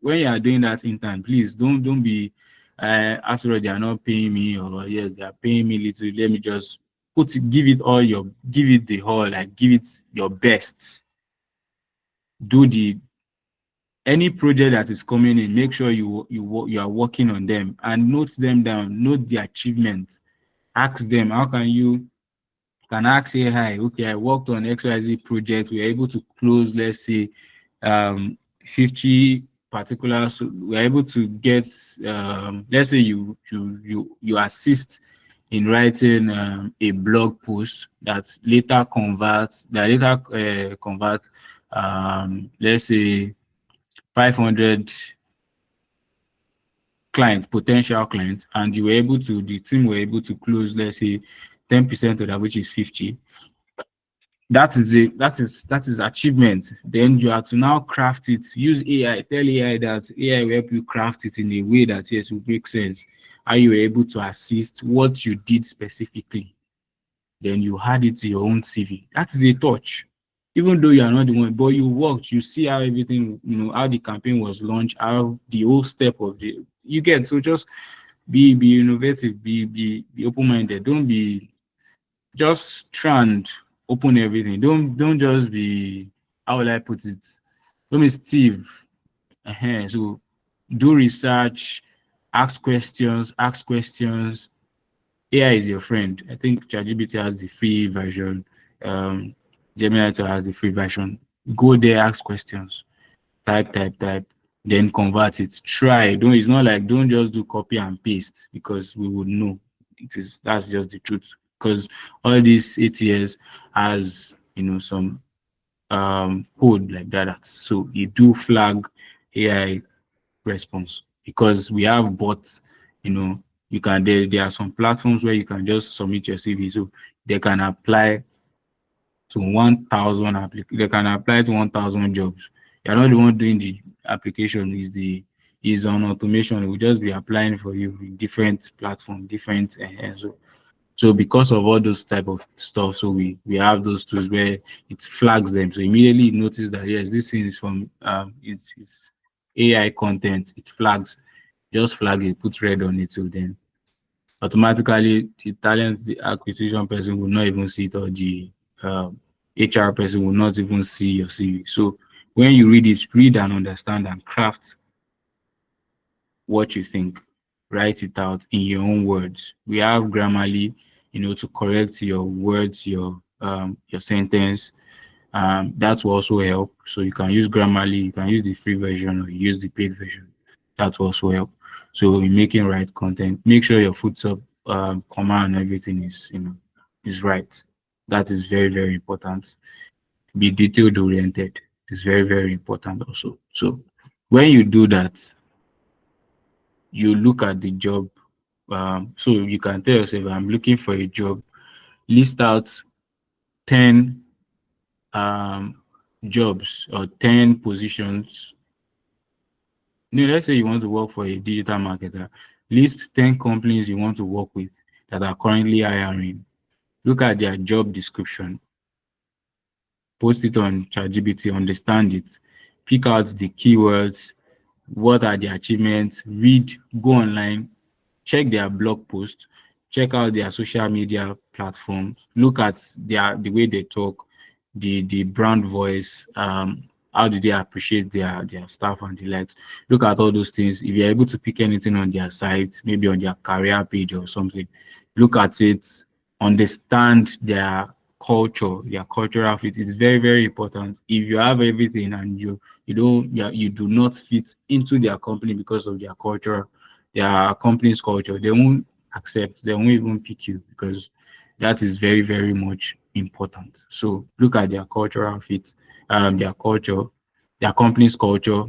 when you are doing that intern, please don't be after all they are not paying me, or yes, they are paying me little, let me just give it the whole, like give it your best. Do any project that is coming in, make sure you are working on them and note them down, note the achievement. Ask them, how can you can ask, say, hi, okay, I worked on XYZ project. We are able to close, let's say, 50 particulars. So we are able to get, let's say you assist in writing a blog post that later converts, let's say 500 potential clients, and the team were able to close, let's say, 10% of that, which is 50. that is achievement. Then you have to now craft it. Use AI. Tell AI that AI will help you craft it in a way that yes, will make sense. How you were able to assist what you did specifically. Then you add it to your own CV. That is a touch. Even though you are not the one, but you worked, you see how everything, how the campaign was launched, how the whole step of the you get. So just be innovative, be open-minded. Don't be just try and open everything. Don't just be, how will I put it? Don't be Steve. So do research, ask questions. AI is your friend. I think ChatGPT has the free version. Um, Gemini too has the free version. Go there, ask questions, type, then convert it. Try. Don't. It's not like don't just do copy and paste because we would know. That's just the truth. Because all these ATS has some code like that. So you do flag AI response because we have bots. You can there are some platforms where you can just submit your CV, so they can apply to 1,000 they can apply to 1,000 jobs. You're not the one doing the application, is on automation. It will just be applying for you in different platform, different so because of all those type of stuff, so we have those tools where it flags them. So immediately you notice that yes, this thing is from it's AI content, it flags, just flag it, put red on it, so then automatically the acquisition person will not even see it, or the HR person will not even see your CV. So when you read it, read and understand and craft what you think. Write it out in your own words. We have Grammarly, to correct your words, your sentence. That will also help. So you can use Grammarly, you can use the free version or use the paid version. That will also help. So in making right content, make sure your footsub, comma and everything is right. That is very, very important. Be detailed oriented. It's very, very important also. So when you do that, you look at the job. So you can tell yourself, I'm looking for a job. List out 10 jobs or 10 positions. Let's say you want to work for a digital marketer. List 10 companies you want to work with that are currently hiring. Look at their job description. Post it on ChatGPT, understand it. Pick out the keywords. What are the achievements? Read, go online, check their blog post, check out their social media platforms, look at the way they talk, the brand voice, how do they appreciate their staff and the likes. Look at all those things. If you're able to pick anything on their site, maybe on their career page or something, look at it, understand their culture, their cultural fit. It's very, very important. If you have everything and you do not fit into their company because of their culture, their company's culture, they won't accept, they won't even pick you, because that is very, very much important. So look at their cultural fit, their culture, their company's culture,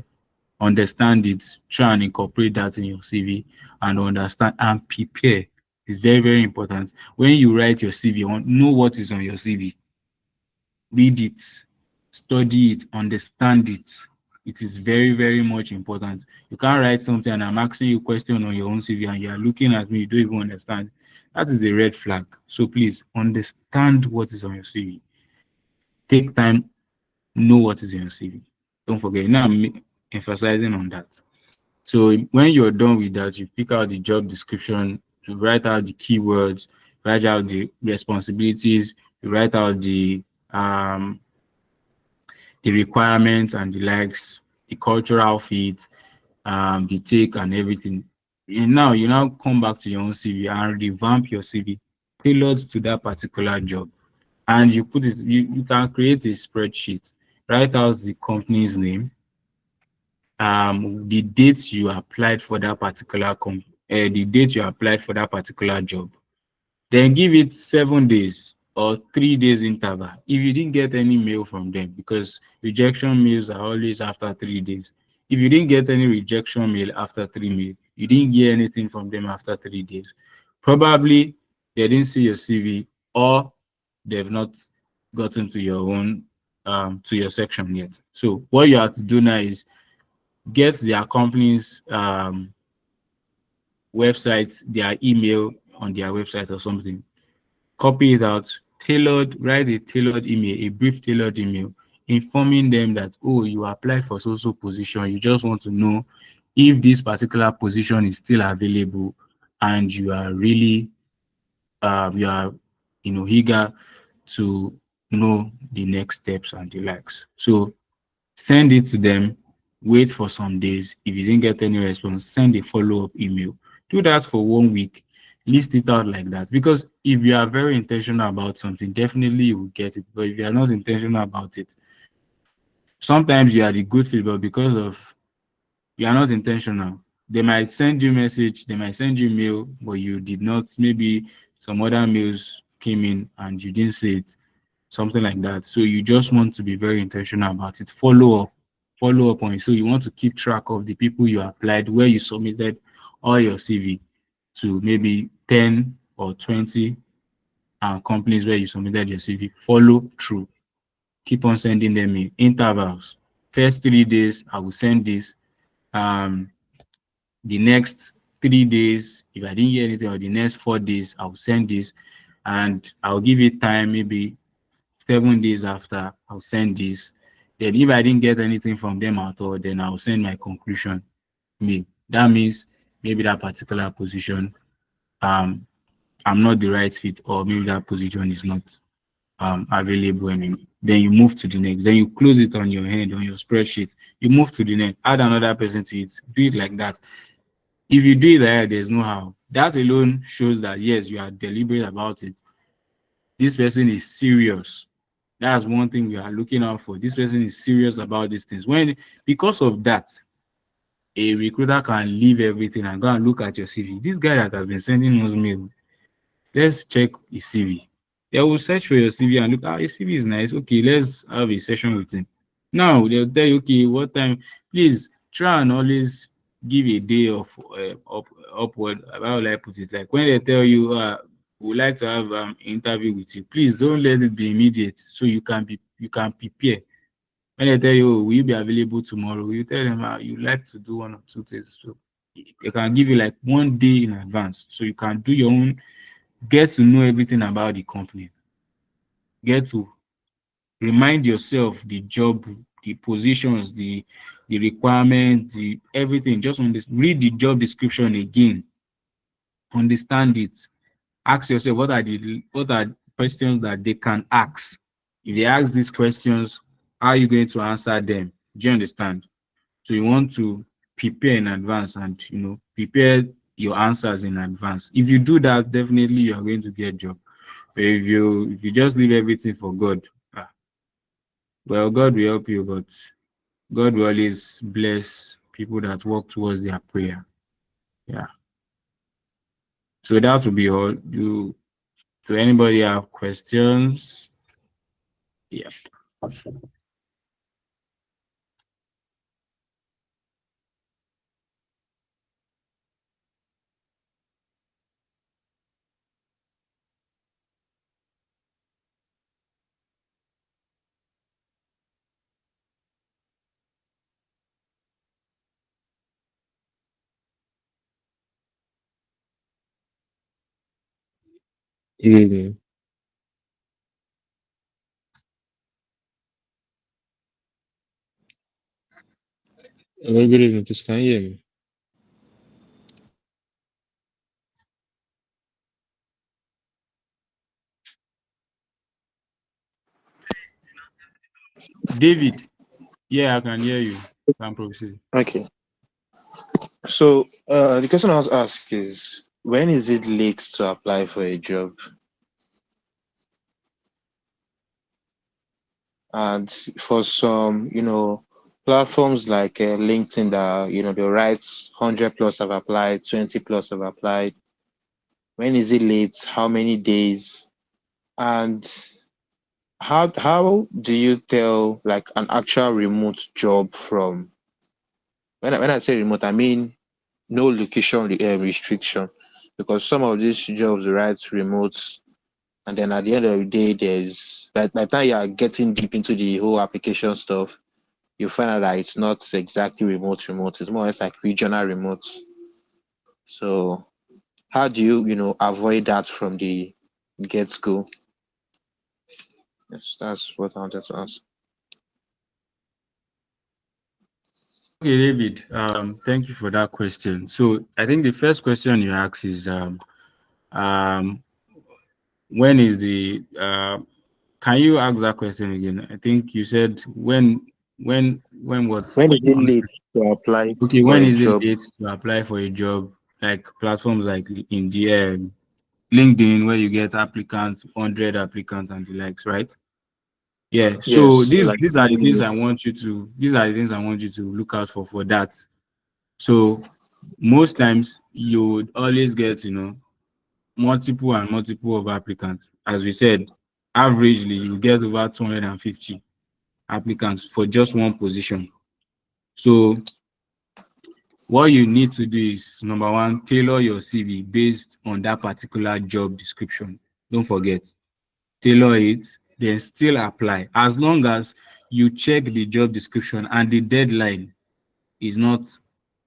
understand it, try and incorporate that in your CV, and understand and prepare. It's very, very important. When you write your CV, know what is on your CV. Read it, study it, understand it. It is very, very much important. You can't write something and I'm asking you a question on your own CV and you are looking at me, you don't even understand. That is a red flag. So please understand what is on your CV. Take time, know what is in your CV. Don't forget. Now I'm emphasizing on that. So when you're done with that, you pick out the job description, you write out the keywords, write out the responsibilities, you write out the requirements and the likes, the cultural fit, the take and everything. And now you now come back to your own CV and revamp your CV tailored to that particular job. And you put it, you can create a spreadsheet, write out the company's name, the dates you applied for that particular the date you applied for that particular job. Then give it 7 days or 3 days interval. If you didn't get any mail from them, because rejection mails are always after 3 days. If you didn't get any rejection mail after 3 mail, you didn't get anything from them after 3 days. Probably they didn't see your CV, or they've not gotten to your own to your section yet. So what you have to do now is get their company's website, their email on their website or something. Copy it out, write a tailored email, a brief tailored email, informing them that, oh, you applied for so position. You just want to know if this particular position is still available, and you are really you are eager to know the next steps and the likes. So send it to them, wait for some days. If you didn't get any response, send a follow-up email. Do that for 1 week, list it out like that. Because if you are very intentional about something, definitely you will get it. But if you are not intentional about it, sometimes you are the good fit, but because of you are not intentional, they might send you message, they might send you mail, but you did not. Maybe some other mails came in and you didn't see it, something like that. So you just want to be very intentional about it. Follow up on it. So you want to keep track of the people you applied, where you submitted all your CV to, maybe 10 or 20 companies where you submitted your CV. Follow through. Keep on sending them in intervals. First 3 days, I will send this. Um, the next 3 days, if I didn't hear anything, or the next 4 days, I'll send this, and I'll give it time, maybe 7 days after, I'll send this. Then if I didn't get anything from them at all, then I'll send my conclusion mail. That means maybe that particular position, um, I'm not the right fit, or maybe that position is not available anymore. Then you move to the next. Then you close it on your hand, on your spreadsheet. You move to the next. Add another person to it. Do it like that. If you do it like that, there's no how. That alone shows that yes, you are deliberate about it. This person is serious. That's one thing we are looking out for. This person is serious about these things. When because of that, a recruiter can leave everything and go and look at your CV. This guy that has been sending us mail, let's check his CV. They will search for your CV and look, your CV is nice. Okay, let's have a session with him. Now they'll tell you, okay, what time? Please try and always give a day of upward. How will I put it? Like when they tell you, we would like to have interview with you. Please don't let it be immediate, so you can prepare. When they tell you, will you be available tomorrow? You tell them you like to do 1 or 2 things. So they can give you like 1 day in advance, so you can do your own, get to know everything about the company, get to remind yourself the job, the positions, the requirements, the everything. Just on this, read the job description again, understand it, ask yourself what are questions that they can ask. If they ask these questions, how are you going to answer them? Do you understand? So you want to prepare in advance, and prepare your answers in advance. If you do that, definitely you are going to get a job. But if you just leave everything for God, well, God will help you, but God will always bless people that work towards their prayer. Yeah. So that will be all. Do anybody have questions? Yeah. Good. Good evening, please. Can you hear me? David, yeah, I can hear you. Can proceed. Okay. So the question I was asked is, when is it late to apply for a job? And for some, platforms like LinkedIn that, they write 100 plus have applied, 20 plus have applied. When is it late? How many days? And how do you tell like an actual remote job from, when I say remote, I mean no location restriction, because some of these jobs write remote And then at the end of the day, there's by the time you are getting deep into the whole application stuff, you find out that it's not exactly remote. It's more or less like regional remote. So how do you, avoid that from the get-go? Yes, that's what I wanted to ask. Okay, David, thank you for that question. So I think the first question you asked is um, when is the can you ask that question again? I think you said when what? When is it late to apply Okay, for when a is it job? late to apply for a job? Like platforms like Indeed, LinkedIn, where you get applicants, 100 applicants and the likes, right? Yeah. So Yes, these like these are the things I want you to look out for that. So most times you would always get, multiple and multiple of applicants. As we said, averagely you get over 250 applicants for just one position. So what you need to do is number one, tailor your CV based on that particular job description. Don't forget, tailor it, then still apply. As long as you check the job description and the deadline is not,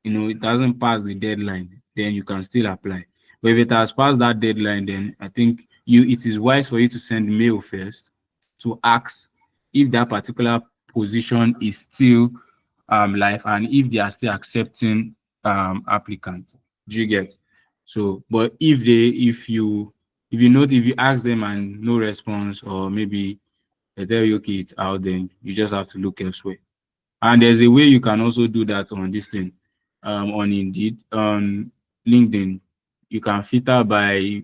it doesn't pass the deadline, then you can still apply. But if it has passed that deadline, then I think it is wise for you to send mail first to ask if that particular position is still live and if they are still accepting applicants. Do you get? So, but if you ask them and no response, or maybe they tell you okay it's out, then you just have to look elsewhere. And there's a way you can also do that on this thing, on Indeed, on LinkedIn. You can filter by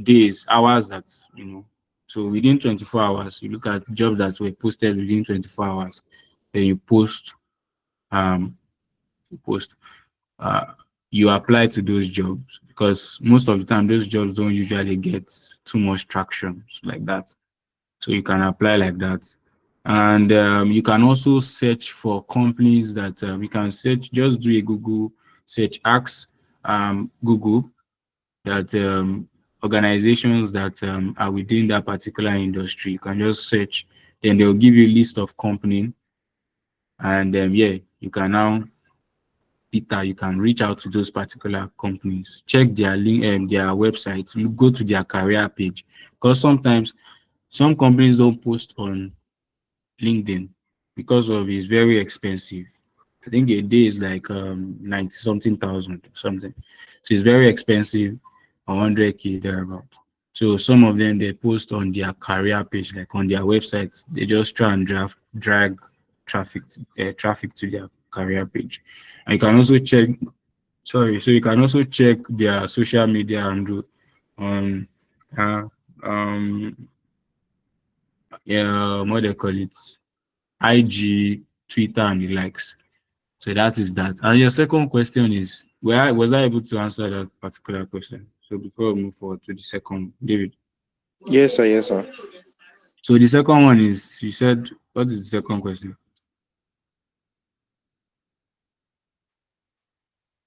days, hours that So within 24 hours, you look at jobs that were posted within 24 hours. Then um you post uh you apply to those jobs, because most of the time those jobs don't usually get too much traction like that. So you can apply like that. And you can also search for companies that you can search, just do a Google search, ask Google that organizations that are within that particular industry. You can just search, then they'll give you a list of company, and yeah, you can now Peter, you can reach out to those particular companies, check their link, their websites, you go to their career page, because sometimes some companies don't post on LinkedIn because of it's very expensive. I think a day is like 90 something thousand or something. So it's very expensive, 100K thereabout. So some of them they post on their career page, like on their websites. They just try and drag traffic to their career page. And you can also check. Sorry, so you can also check their social media and on uh, um yeah, what they call it, IG, Twitter, and the likes. So that is that. And your second question is, was I able to answer that particular question? So before we move forward to the second, David. Yes, sir. Yes, sir. So the second one is, you said, what is the second question?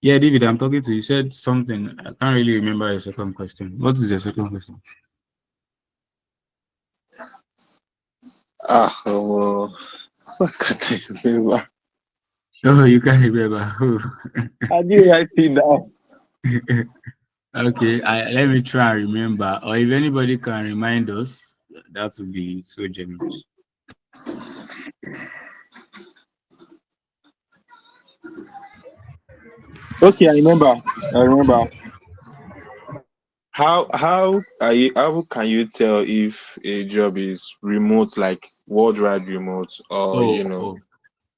Yeah, David, I'm talking to you. You said something. I can't really remember your second question. What is your second question? Oh, I can't remember. Oh, you can't remember. I did write it down. Okay, let me try and remember. Or if anybody can remind us, that would be so generous. Okay, I remember. I remember. How can you tell if a job is remote, like worldwide remote, or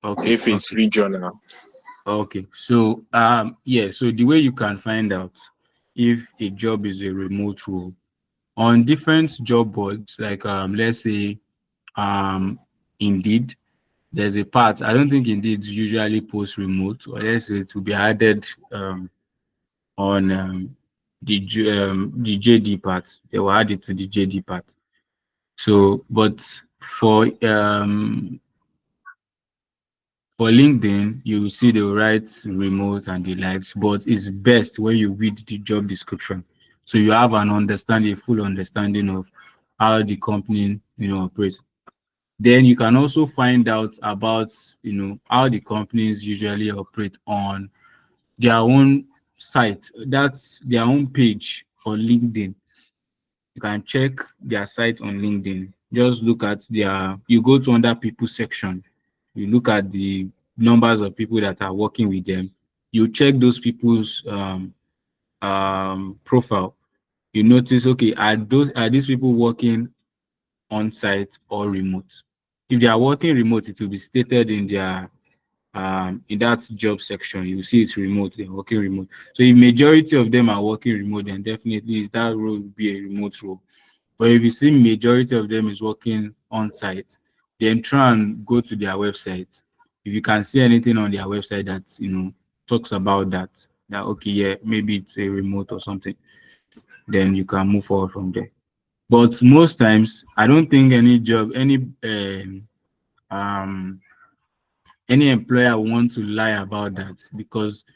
Oh, okay, if it's okay. regional? Okay, so yeah, so the way you can find out if a job is a remote role on different job boards, like let's say um Indeed, there's a part. I don't think Indeed usually post remote, or let's say it will be added on the JD part. They will add it to the JD part. So, but for for LinkedIn, you will see they will write remote and the likes, but it's best when you read the job description. so you have an understanding, a full understanding of how the company, operates. Then you can also find out about, how the companies usually operate on their own site. That's their own page on LinkedIn. You can check their site on LinkedIn. Just look at you go to under people section. You look at the numbers of people that are working with them. You check those people's profile. You notice, okay, are these people working on site or remote? If they are working remote, it will be stated in that job section. You see it's remote, they're working remote. So if majority of them are working remote, then definitely that role will be a remote role. But if you see majority of them is working on site, then try and go to their website. If you can see anything on their website that talks about that okay, yeah, maybe it's a remote or something, then you can move forward from there. But most times, I don't think um any employer want to lie about that, because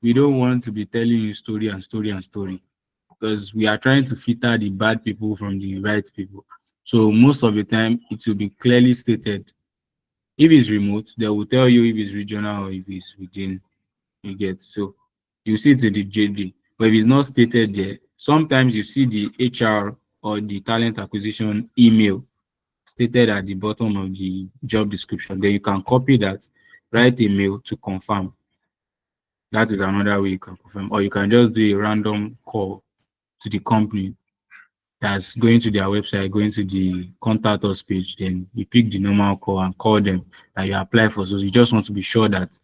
we don't want to be telling you story and story and story, because we are trying to filter the bad people from the right people. So most of the time, it will be clearly stated. If it's remote, they will tell you if it's regional or if it's within. You get, so you see it in the JD, but if it's not stated there, sometimes you see the HR or the talent acquisition email stated at the bottom of the job description. Then you can copy that, write a mail to confirm. That is another way you can confirm, or you can just do a random call to the company that's going to their website, going to the contact us page. Then you pick the normal call and call them that you apply for. So you just want to be sure that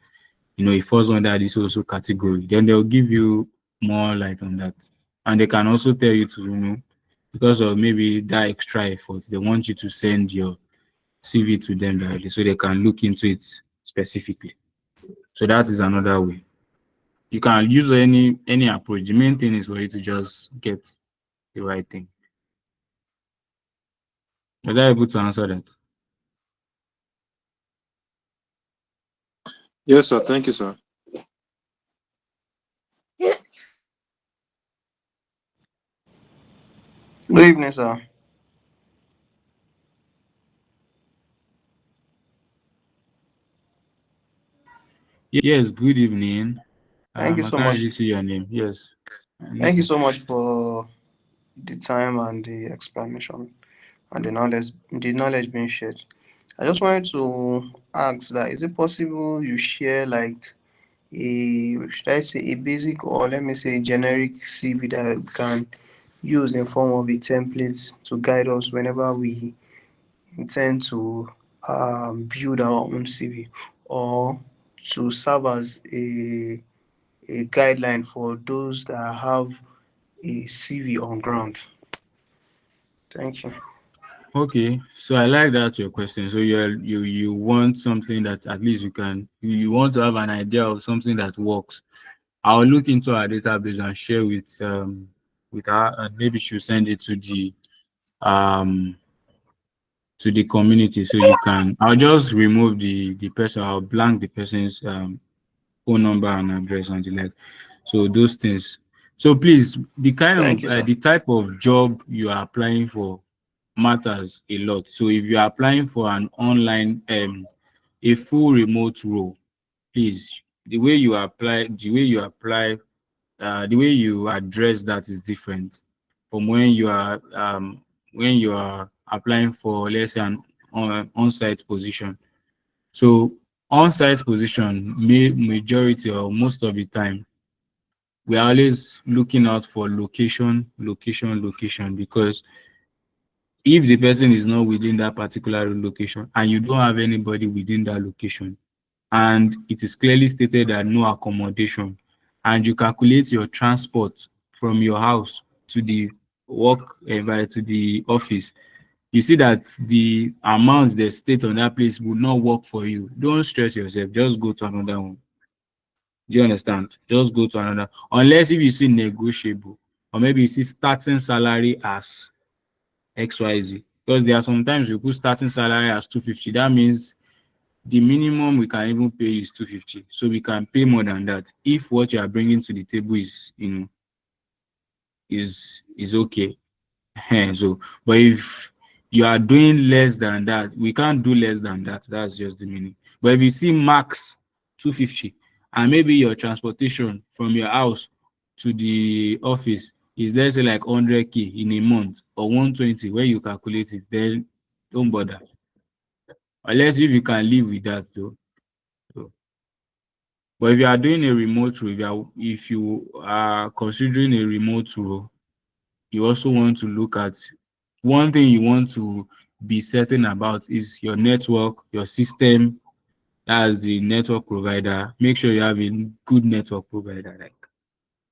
it falls under this also category. Then they'll give you more light on that, and they can also tell you to because of maybe that extra effort, they want you to send your CV to them directly so they can look into it specifically. So that is another way. You can use any approach. The main thing is for you to just get the right thing. Was I able to answer that? Yes, sir. Thank you, sir. Good evening, sir. Yes, good evening. Thank you I so can't much. really see your name. Yes. Thank you so much for the time and the explanation and the knowledge being shared. I just wanted to ask that is it possible you share like should I say a basic or let me say a generic CV that we can use in form of a template to guide us whenever we intend to build our own CV or to serve as a guideline for those that have a CV on ground. Thank you. Okay, so I like that your question. So you want something that at least you want to have an idea of something that works. I'll look into our database and share with her, and maybe she'll send it um to the community, so you can. I'll just remove the person. I'll blank the person's phone number and address and the like. So those things. So please, Thank you, sir. the type of job you are applying for matters a lot. So if you are applying for an online a full remote role, please, the way you address that is different from when you are applying for, let's say, an on-site position. So on-site position, majority or most of the time, we are always looking out for location, location, location, because if the person is not within that particular location and you don't have anybody within that location, and it is clearly stated that no accommodation, and you calculate your transport from your house to the to the office, you see that the amount they state on that place would not work for you. Don't stress yourself, just go to another one. Do you understand? Just go to another, unless if you see negotiable, or maybe you see starting salary as XYZ. Because there are sometimes we put starting salary as 250. That means the minimum we can even pay is 250. So we can pay more than that if what you are bringing to the table is is okay. So, but if you are doing less than that, we can't do less than that. That's just the meaning. But if you see max 250, and maybe your transportation from your house to the office is, let's say, like 100K in a month, or 120, where you calculate it, then don't bother. Unless if you can live with that though. So, but if you are doing a remote role, if you are considering a remote role, you also want to look at, one thing you want to be certain about is your network, your system. That's the network provider. Make sure you have a good network provider, like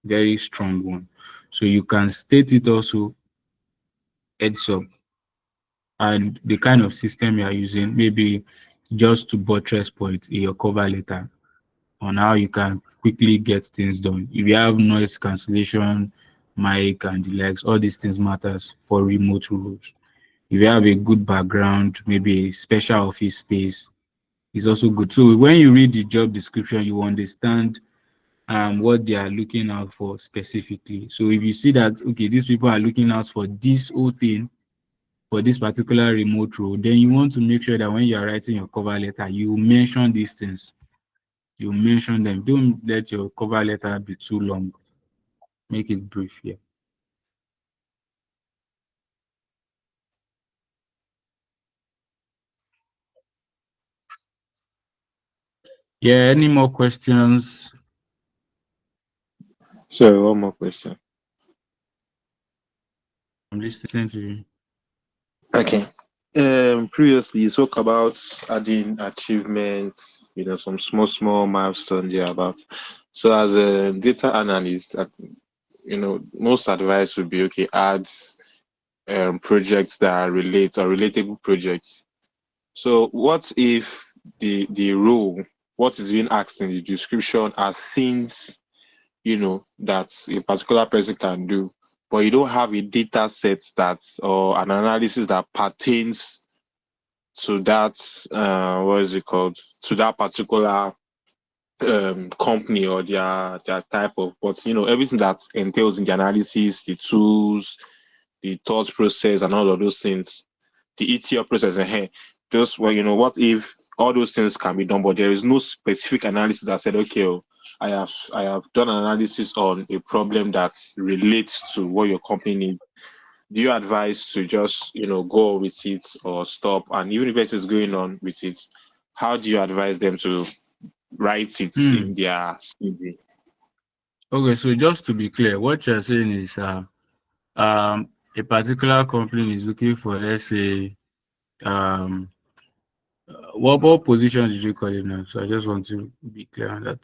very strong one. So you can state it also, heads up, and the kind of system you are using, maybe just to buttress point in your cover letter on how you can quickly get things done. If you have noise cancellation, mic and the likes, all these things matters for remote roles. If you have a good background, maybe a special office space, is also good. So when you read the job description, you understand what they are looking out for specifically. So if you see that, okay, these people are looking out for this whole thing for this particular remote role, then you want to make sure that when you are writing your cover letter, you mention these things. You mention them. Don't let your cover letter be too long. Make it brief. Yeah. Yeah. Any more questions? So one more question. I'm listening to you. Okay. Previously you spoke about adding achievements, some small milestones there about. So as a data analyst, I think, most advice would be, okay, add projects that are relatable projects. So what if the role, what is being asked in the description are things, that a particular person can do, but you don't have a data set that, or an analysis that pertains to that, what is it called, to that particular company or their type of, but everything that entails in the analysis, the tools, the thought process, and all of those things, the ETL process, and hey, just, well, what if all those things can be done, but there is no specific analysis that said, okay, I have done an analysis on a problem that relates to what your company needs. Do you advise to just go with it or stop? And even if it is going on with it, how do you advise them to write it in their CV? Okay, so just to be clear, what you're saying is a particular company is looking for, let's say, um what position did you call it now? So I just want to be clear on that.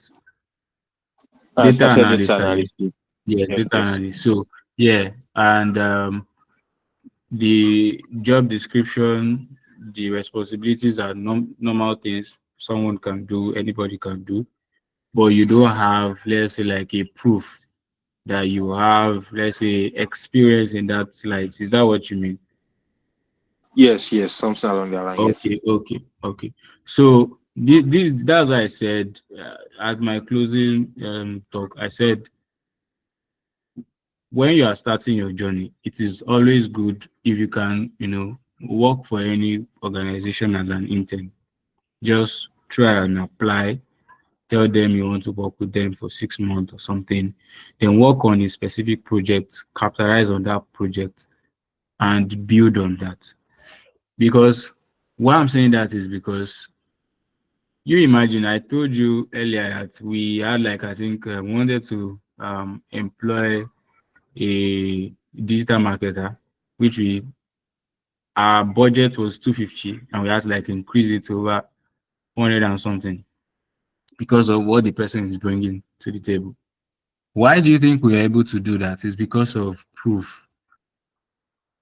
I Data said data analyst, I guess. analysis. Yeah, Yes, data yes. analyst. So yeah, and the job description, the responsibilities are normal things someone can do, anybody can do, but you don't have, let's say, like a proof that you have, let's say, experience in that light. Is that what you mean? Yes, something along that line, yes. Okay. So that's why I said at my closing talk, I said when you are starting your journey, it is always good if you can, work for any organization as an intern. Just try and apply. Tell them you want to work with them for 6 months or something. Then work on a specific project, capitalize on that project, and build on that. Because why I'm saying that is because you imagine, I told you earlier that we had, like, I think, wanted to employ a digital marketer, which our budget was 250, and we had to like increase it to over 100 and something because of what the person is bringing to the table. Why do you think we are able to do that? It's because of proof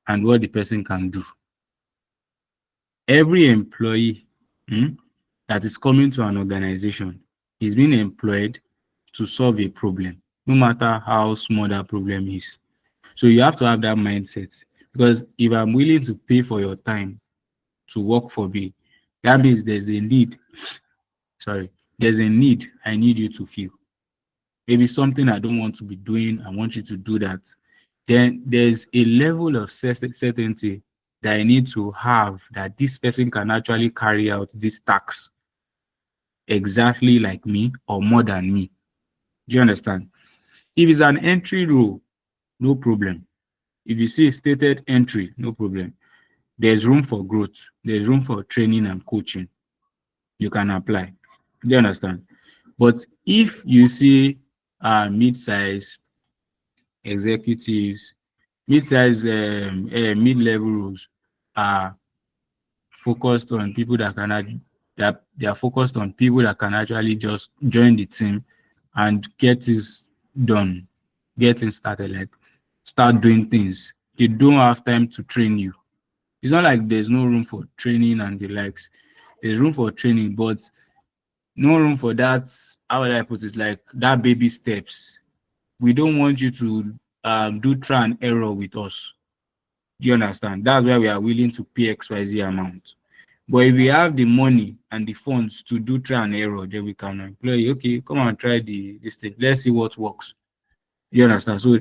and what the person can do. Every employee that is coming to an organization is being employed to solve a problem, no matter how small that problem is. So you have to have that mindset, because if I'm willing to pay for your time to work for me, that means there's a need. Sorry, there's a need I need you to feel. Maybe something I don't want to be doing, I want you to do that. then there's a level of certainty that I need to have that this person can actually carry out this task exactly like me or more than me. Do you understand? If it's an entry role, no problem. If you see a stated entry, no problem. There's room for growth. There's room for training and coaching. You can apply. Do you understand? But if you see mid-size executives, mid-size mid-level roles are focused on people that can that they are focused on people that can actually just join the team and get this done, getting started, like start doing things. They don't have time to train you. It's not like there's no room for training and the likes. There's room for training, but no room for that. How would I put it? Like that baby steps. We don't want you to do try and error with us. Do you understand? That's why we are willing to pay XYZ amount. But if we have the money and the funds to do try and error, then we can employ you. Okay, come and try this thing. Let's see what works. You understand? So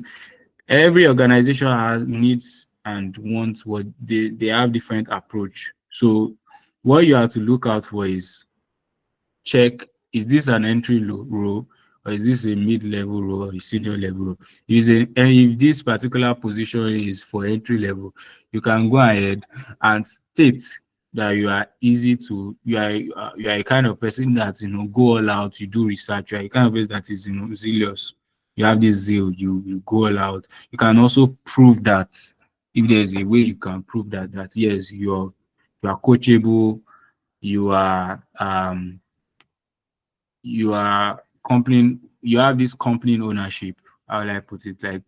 every organization has needs and wants what they have different approach. So what you have to look out for is check, is this an entry role or is this a mid-level role or a senior level role? If this particular position is for entry level, you can go ahead and state that you are easy to you are a kind of person that go all out, you do research, you are a kind of person that is zealous. You have this zeal, you go all out. You can also prove that, if there's a way you can prove that yes, you are coachable, you are you are company, you have this company ownership. How will I put it? Like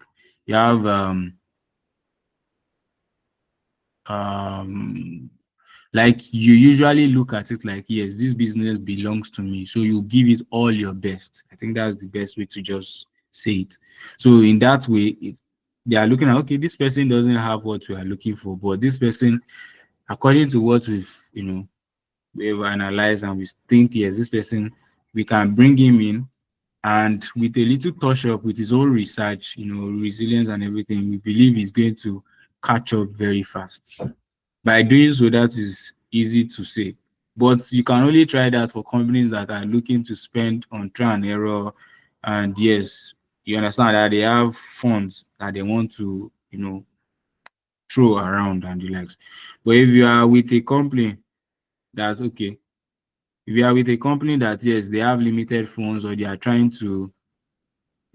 you have um like you usually look at it like, yes, this business belongs to me, so you give it all your best. I think that's the best way to just say it. So in that way, they are looking at, okay, this person doesn't have what we are looking for, but this person, according to what we've analyzed, and we think, yes, this person, we can bring him in, and with a little touch up with his own research, resilience and everything, we believe he's going to catch up very fast. By doing so, that is easy to say, but you can only try that for companies that are looking to spend on trial and error, and yes, you understand that they have funds that they want to throw around and the likes. But if you are with a company that, okay, if you are with a company that, yes, they have limited funds, or they are trying to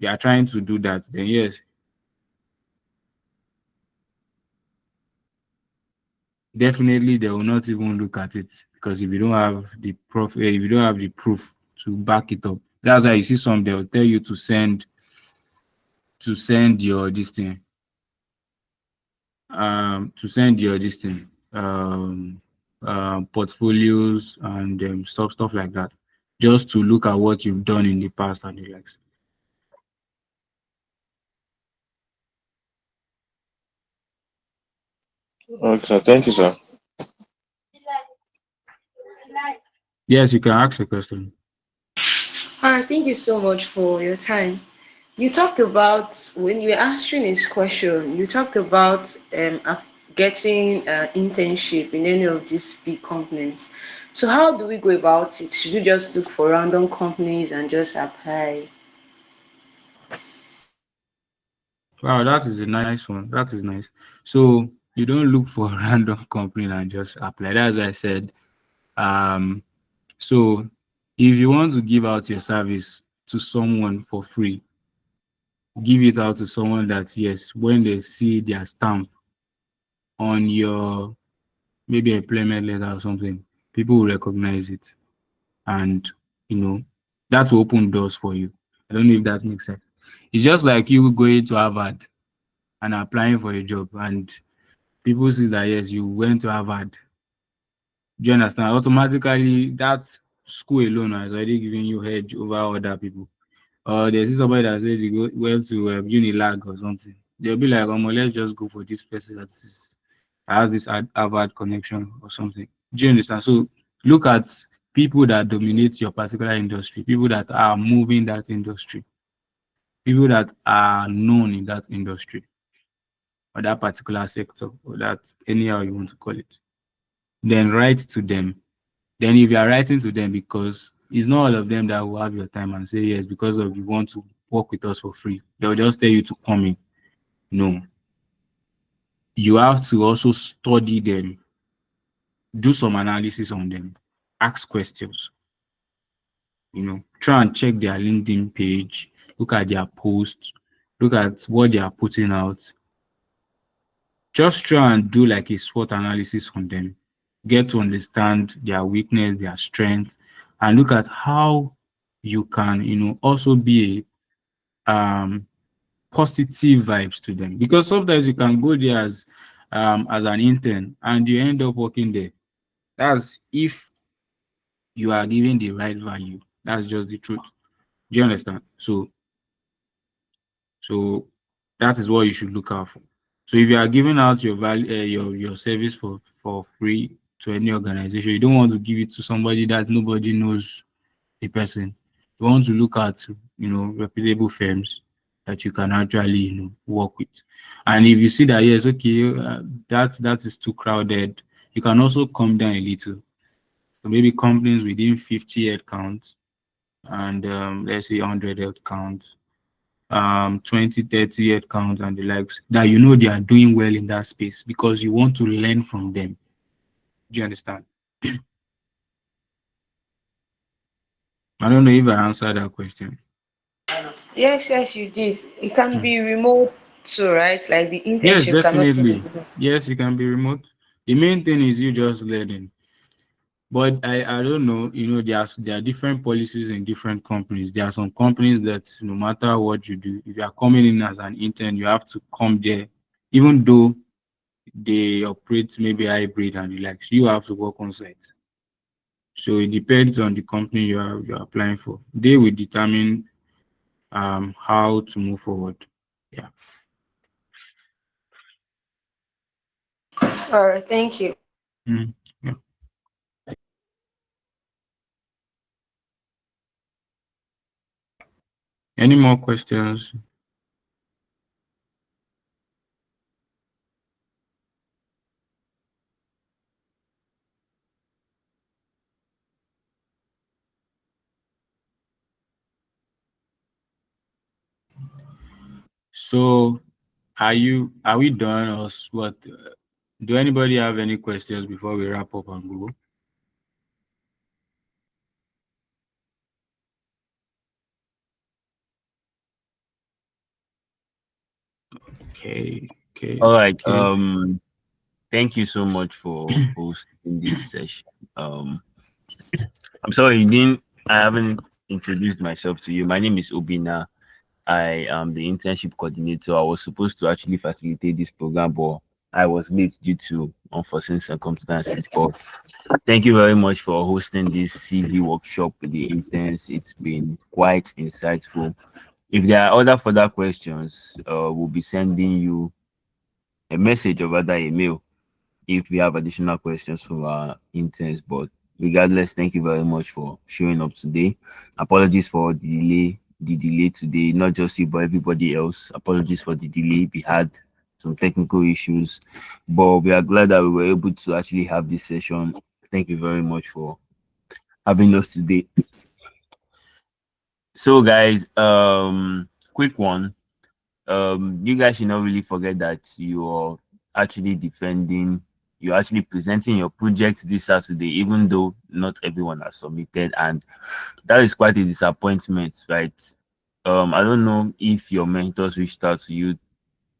do that, then yes, definitely they will not even look at it, because if you don't have the if you don't have the proof to back it up, that's why you see some, they'll tell you to send your this thing, portfolios and stuff like that, just to look at what you've done in the past and the likes. Okay, sir. Thank you, sir. Yes, you can ask a question. Thank you so much for your time. You talked about, when you were answering his question, you talked about getting internship in any of these big companies. So how do we go about it? Should we just look for random companies and just apply? Wow, that is a nice one. That is nice. So you don't look for a random company and just apply. That's why I said, um, so if you want to give out your service to someone for free, give it out to someone that, yes, when they see their stamp on your maybe employment letter or something, people will recognize it, and that will open doors for you. I don't know if that makes sense. It's just like you going to Harvard and applying for a job, and people see that, yes, you went to Harvard. Do you understand? Automatically, that school alone has already given you edge over other people. Or there's somebody that says you went to Unilag or something. They'll be like, let's just go for this person that has this Harvard connection or something. Do you understand? So look at people that dominate your particular industry, people that are moving that industry, people that are known in that industry. or that particular sector, or that anyhow you want to call it, then write to them. Then if you are writing to them, because it's not all of them that will have your time and say yes because of you want to work with us for free, they'll just tell you to come in. No, you have to also study them, do some analysis on them, ask questions, try and check their LinkedIn page, look at their posts, look at what they are putting out. Just try and do like a SWOT analysis on them, get to understand their weakness, their strength, and look at how you can, also be a positive vibes to them. Because sometimes you can go there as an intern and you end up working there. That's if you are giving the right value. That's just the truth. Do you understand? So that is what you should look out for. So if you are giving out your value, your service for free to any organization, you don't want to give it to somebody that nobody knows the person. You want to look at reputable firms that you can actually work with. And if you see that yes, okay, that is too crowded, you can also come down a little. So maybe companies within 50 head count and let's say 100 head count, 20, 30 head count and the likes, that they are doing well in that space because you want to learn from them. Do you understand? I don't know if I answered that question. Yes, you did. It can be remote too, right? Like the Yes, internship cannot be definitely. remote. Yes, you can be remote. The main thing is you just learning. But I don't know, there are different policies in different companies. There are some companies that no matter what you do, if you are coming in as an intern, you have to come there, even though they operate maybe hybrid and the likes, you have to work on site. So it depends on the company you're applying for. They will determine how to move forward. Yeah. All right, thank you. Mm, yeah. Any more questions? So are we done or what? Do anybody have any questions before we wrap up and go? Okay. All right. Okay. Thank you so much for hosting this session. I'm sorry you didn't. I haven't introduced myself to you. My name is Obina. I am the internship coordinator. I was supposed to actually facilitate this program, but I was late due to unforeseen circumstances. But thank you very much for hosting this CV workshop with the interns. It's been quite insightful. If there are other further questions, we'll be sending you a message or rather a mail if we have additional questions from our interns. But regardless, thank you very much for showing up today. Apologies for the delay today, not just you but everybody else. Apologies for the delay. We had some technical issues, but we are glad that we were able to actually have this session. Thank you very much for having us today. So guys, quick one. You guys should not really forget that you're actually you're actually presenting your project this Saturday, even though not everyone has submitted, and that is quite a disappointment, right? I don't know if your mentors reached out to you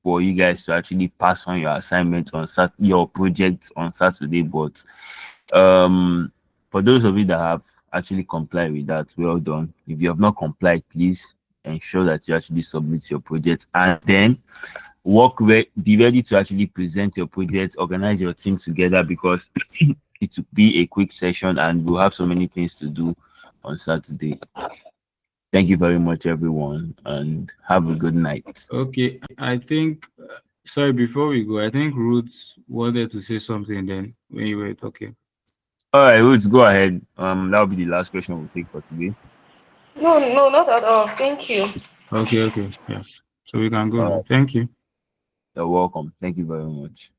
for you guys to actually pass on your assignment on your project on Saturday, but for those of you that have actually complied with that, well done. If you have not complied, please ensure that you actually submit your project and then be ready to actually present your project, organize your team together, because it will be a quick session and we'll have so many things to do on Saturday. Thank you very much, everyone, and have a good night. Okay, I think, sorry, before we go, I think Ruth wanted to say something then when you were talking. All right, Ruth, go ahead. That'll be the last question we'll take for today. No, not at all. Thank you. Okay, yes. So we can go All on. right. Thank you. You're welcome. Thank you very much.